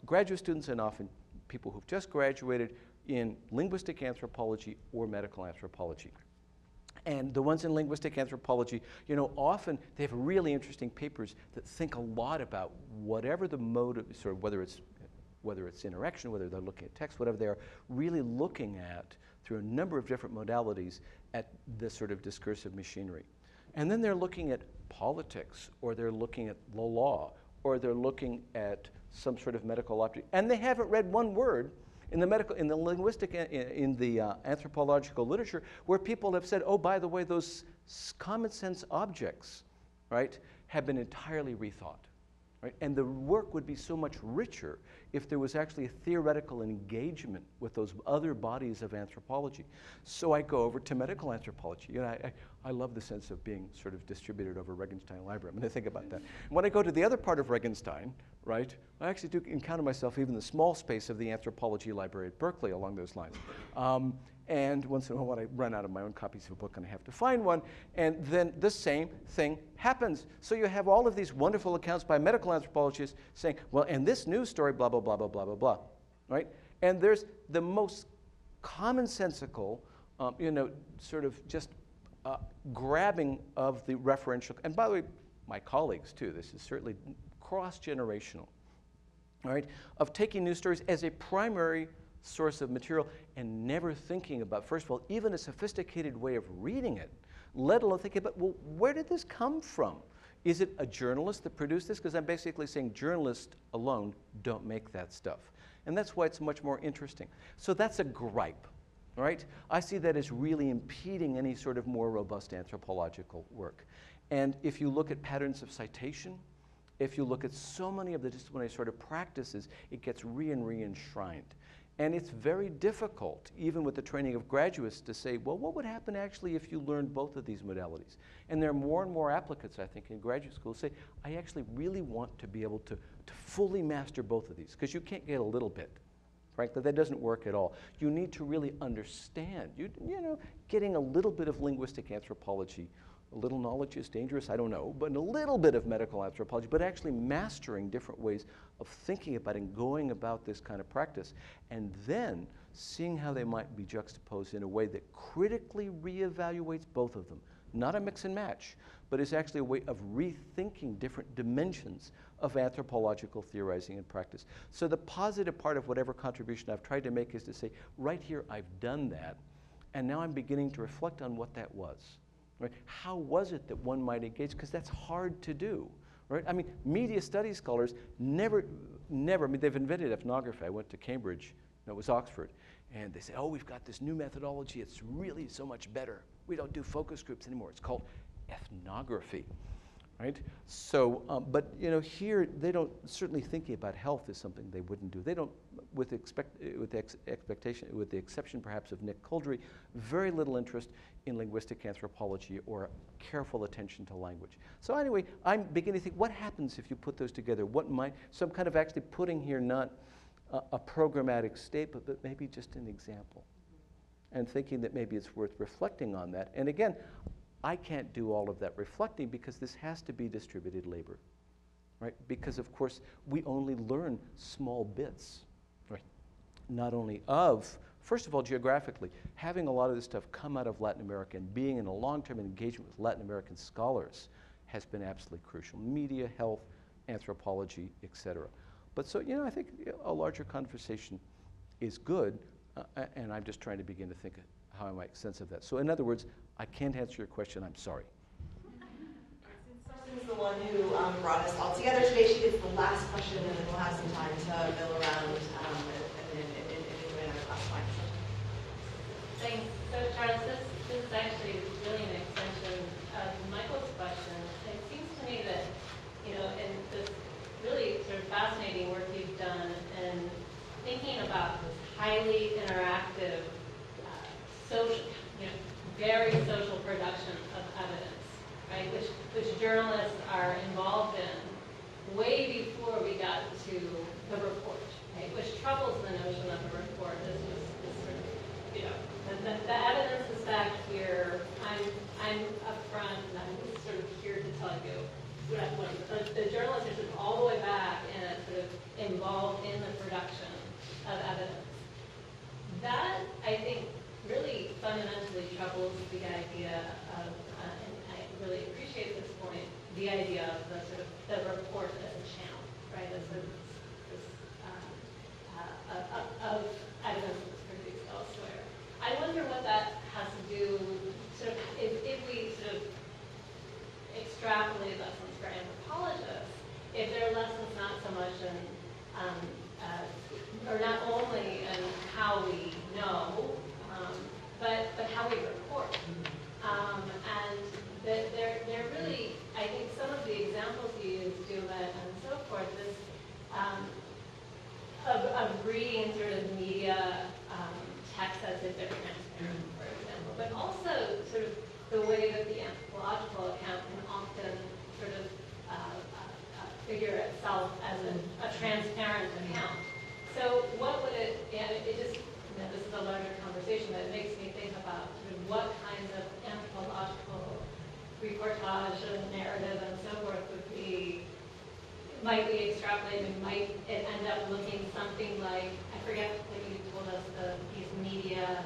graduate students and often people who've just graduated in linguistic anthropology or medical anthropology. And the ones in linguistic anthropology, often they have really interesting papers that think a lot about whatever the mode of, sort of whether it's interaction, whether they're looking at text, whatever they're really looking at through a number of different modalities at this sort of discursive machinery. And then they're looking at politics, or they're looking at the law, or they're looking at some sort of medical object. And they haven't read one word in the linguistic, in the anthropological literature, where people have said, oh, by the way, those common sense objects, right, have been entirely rethought. Right? And the work would be so much richer if there was actually a theoretical engagement with those other bodies of anthropology. So I go over to medical anthropology. I love the sense of being sort of distributed over Regenstein Library. I'm going to think about that. When I go to the other part of Regenstein, right, I actually do encounter myself even in the small space of the Anthropology Library at Berkeley along those lines. And once in a while, when I run out of my own copies of a book and I have to find one, and then the same thing happens. So you have all of these wonderful accounts by medical anthropologists saying, well, in this news story, blah, blah, blah, blah, blah, blah, blah, right? And there's the most commonsensical, sort of just grabbing of the referential. And by the way, my colleagues, too, this is certainly cross-generational, right, of taking news stories as a primary source of material and never thinking about, first of all, even a sophisticated way of reading it, let alone thinking about, well, where did this come from? Is it a journalist that produced this? Because I'm basically saying journalists alone don't make that stuff. And that's why it's much more interesting. So that's a gripe, right? I see that as really impeding any sort of more robust anthropological work. And if you look at patterns of citation, if you look at so many of the disciplinary sort of practices, it gets re-enshrined. And it's very difficult, even with the training of graduates, to say, well, what would happen actually if you learned both of these modalities? And there are more and more applicants, I think, in graduate school say, I actually really want to be able to fully master both of these, because you can't get a little bit. Frankly, that doesn't work at all. You need to really understand. Getting a little bit of linguistic anthropology, a little knowledge is dangerous, I don't know, but a little bit of medical anthropology, but actually mastering different ways of thinking about and going about this kind of practice, and then seeing how they might be juxtaposed in a way that critically reevaluates both of them. Not a mix and match, but is actually a way of rethinking different dimensions of anthropological theorizing and practice. So the positive part of whatever contribution I've tried to make is to say, right here, I've done that, and now I'm beginning to reflect on what that was. Right? How was it that one might engage? Because that's hard to do. Right? I mean, media studies scholars never, I mean, they've invented ethnography. I went to Cambridge, it was Oxford, and they say, oh, we've got this new methodology. It's really so much better. We don't do focus groups anymore. It's called ethnography. Right? So, but here they don't, certainly thinking about health is something they wouldn't do. They don't, with the exception perhaps of Nick Couldry, very little interest in linguistic anthropology or careful attention to language. So anyway, I'm beginning to think, what happens if you put those together? What might, so I'm kind of actually putting here not a programmatic statement, but maybe just an example. And thinking that maybe it's worth reflecting on that. And again, I can't do all of that reflecting because this has to be distributed labor, right? Because of course, we only learn small bits, right? Not only of, first of all, geographically, having a lot of this stuff come out of Latin America and being in a long-term engagement with Latin American scholars has been absolutely crucial. Media, health, anthropology, et cetera. But so, I think a larger conversation is good, and I'm just trying to begin to think how I might make sense of that. So in other words, I can't answer your question, I'm sorry. Since Susan's the one who brought us all together today, she gets the last question, and then we'll have some time to mill around in our last line. Thanks. So Charles, this is actually really an extension of Michael's question. It seems to me that, in this really sort of fascinating work you've done in thinking about this highly interactive, social, very social production of evidence, right? Which journalists are involved in way before we got to the report, right? Which troubles the notion of a report. This sort of, the evidence is back here. I'm up front, and I'm sort of here to tell you. The journalists are sort of all the way back and sort of involved in the production of evidence. That, I think, really fundamentally troubles the idea of, and I really appreciate this point, the idea of the sort of the report as a channel, right? As sort of this of evidence that's produced elsewhere. I wonder what that has to do, sort of, if we sort of extrapolate lessons for anthropologists, if there are lessons not so much in, or not only in how we know, but how we report. And they're really, I think some of the examples you use, Dumet and so forth, this of reading sort of media texts as if they're transparent, for example, but also sort of the way that the anthropological account can often sort of figure itself as a transparent account. So what would it just, this is a larger conversation, but it makes me think about sort of what kinds of anthropological reportage and narrative and so forth might we extrapolate, and might it end up looking something like, I forget what you told us, these media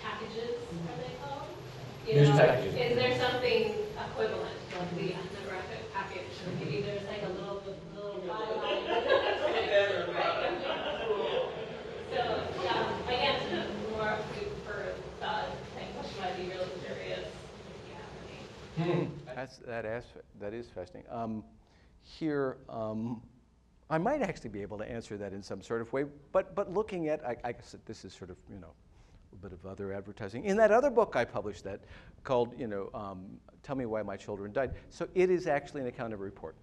packages, are they called? News packages. Is there something equivalent, like the ethnographic package, or maybe there's like a little byline? So, again, sort of more food for thought, which might be really curious. That is fascinating. Here, I might actually be able to answer that in some sort of way, but looking at, I guess this is sort of, a bit of other advertising. In that other book I published that called, Tell Me Why My Children Died. So it is actually an account of a report.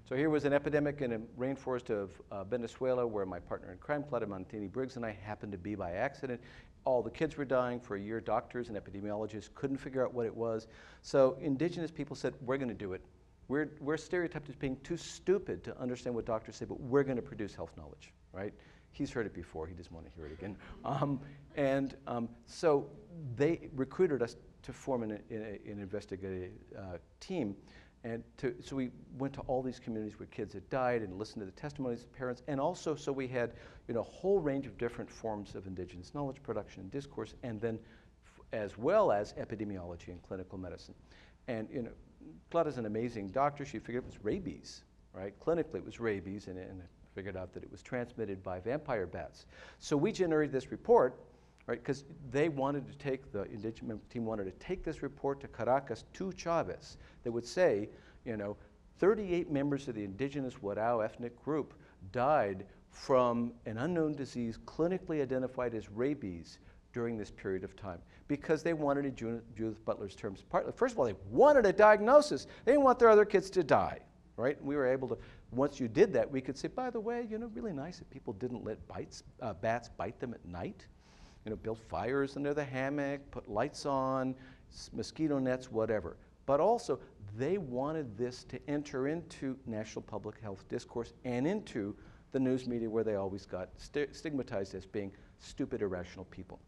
So here was an epidemic in a rainforest of Venezuela where my partner in crime, Clara Mantini-Briggs, and I happened to be by accident. All the kids were dying. For a year, doctors and epidemiologists couldn't figure out what it was. So indigenous people said, we're going to do it. We're stereotyped as being too stupid to understand what doctors say, but we're going to produce health knowledge, right? He's heard it before. He doesn't want to hear it again. So they recruited us to form an investigative team. So we went to all these communities where kids had died and listened to the testimonies of parents. And also, so we had a whole range of different forms of indigenous knowledge production and discourse, and then as well as epidemiology and clinical medicine. And Clara's an amazing doctor. She figured it was rabies, right? Clinically, it was rabies, and figured out that it was transmitted by vampire bats. So we generated this report, right? Because they wanted to take, the indigenous team wanted to take this report to Caracas, to Chavez, that would say, 38 members of the indigenous Warao ethnic group died from an unknown disease clinically identified as rabies during this period of time, because they wanted, in Judith Butler's terms, partly, first of all, they wanted a diagnosis. They didn't want their other kids to die, right? And we were able to, once you did that, we could say, by the way, really nice if people didn't let bats bite them at night. Build fires under the hammock, put lights on, mosquito nets, whatever. But also, they wanted this to enter into national public health discourse and into the news media, where they always got stigmatized as being stupid, irrational people.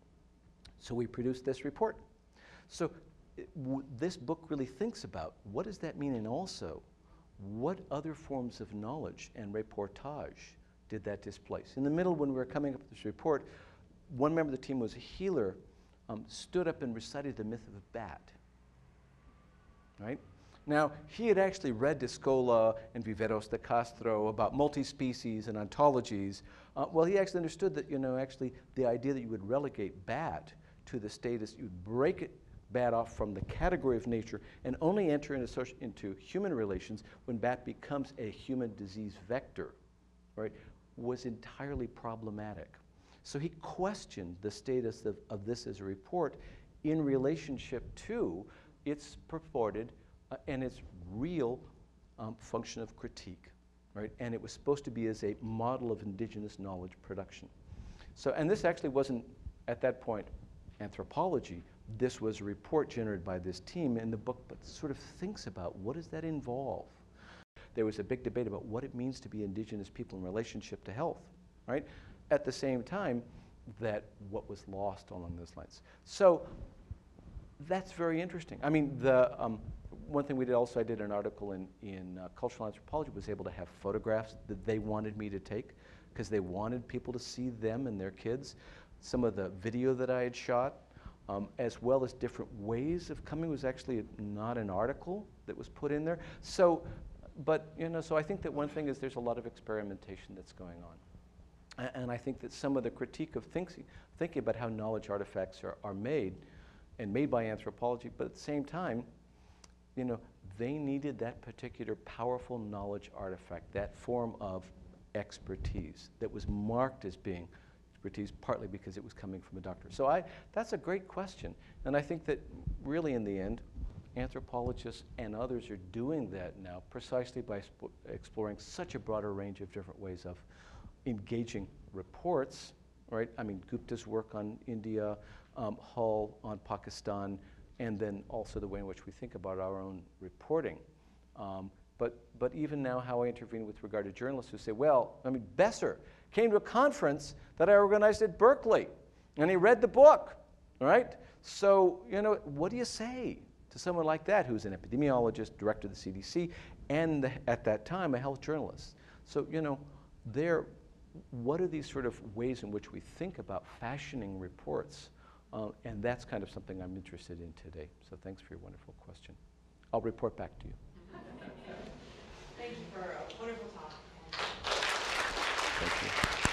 So we produced this report. So this book really thinks about what does that mean, and also what other forms of knowledge and reportage did that displace? In the middle, when we were coming up with this report, one member of the team was a healer, stood up and recited the myth of a bat, right? Now, he had actually read De Scola and Viveros de Castro about multi-species and ontologies. Well, he actually understood that, actually the idea that you would relegate bat to the status, you'd break it, bat off from the category of nature and only enter into human relations when bat becomes a human disease vector, right, was entirely problematic. So he questioned the status of this as a report in relationship to its purported and its real function of critique, right? And it was supposed to be as a model of indigenous knowledge production. So, and this actually wasn't, at that point, anthropology. This was a report generated by this team in the book, but sort of thinks about what does that involve? There was a big debate about what it means to be indigenous people in relationship to health, right? At the same time, that what was lost along those lines. So that's very interesting. I mean, one thing we did also, I did an article in Cultural Anthropology, was able to have photographs that they wanted me to take because they wanted people to see them and their kids. Some of the video that I had shot, as well as different ways of coming, was actually not an article that was put in there. So, but, so I think that one thing is there's a lot of experimentation that's going on. And I think that some of the critique of thinking about how knowledge artifacts are made, and made by anthropology, but at the same time, they needed that particular powerful knowledge artifact, that form of expertise that was marked as being expertise, partly because it was coming from a doctor. So that's a great question. And I think that really in the end, anthropologists and others are doing that now precisely by exploring such a broader range of different ways of engaging reports, right? I mean, Gupta's work on India, Hull on Pakistan, and then also the way in which we think about our own reporting. But even now how I intervene with regard to journalists who say, well, I mean, Besser came to a conference that I organized at Berkeley, and he read the book, right? So, what do you say to someone like that who's an epidemiologist, director of the CDC, and at that time a health journalist? So, what are these sort of ways in which we think about fashioning reports? And that's kind of something I'm interested in today. So thanks for your wonderful question. I'll report back to you. Thank you for a wonderful talk. Thank you.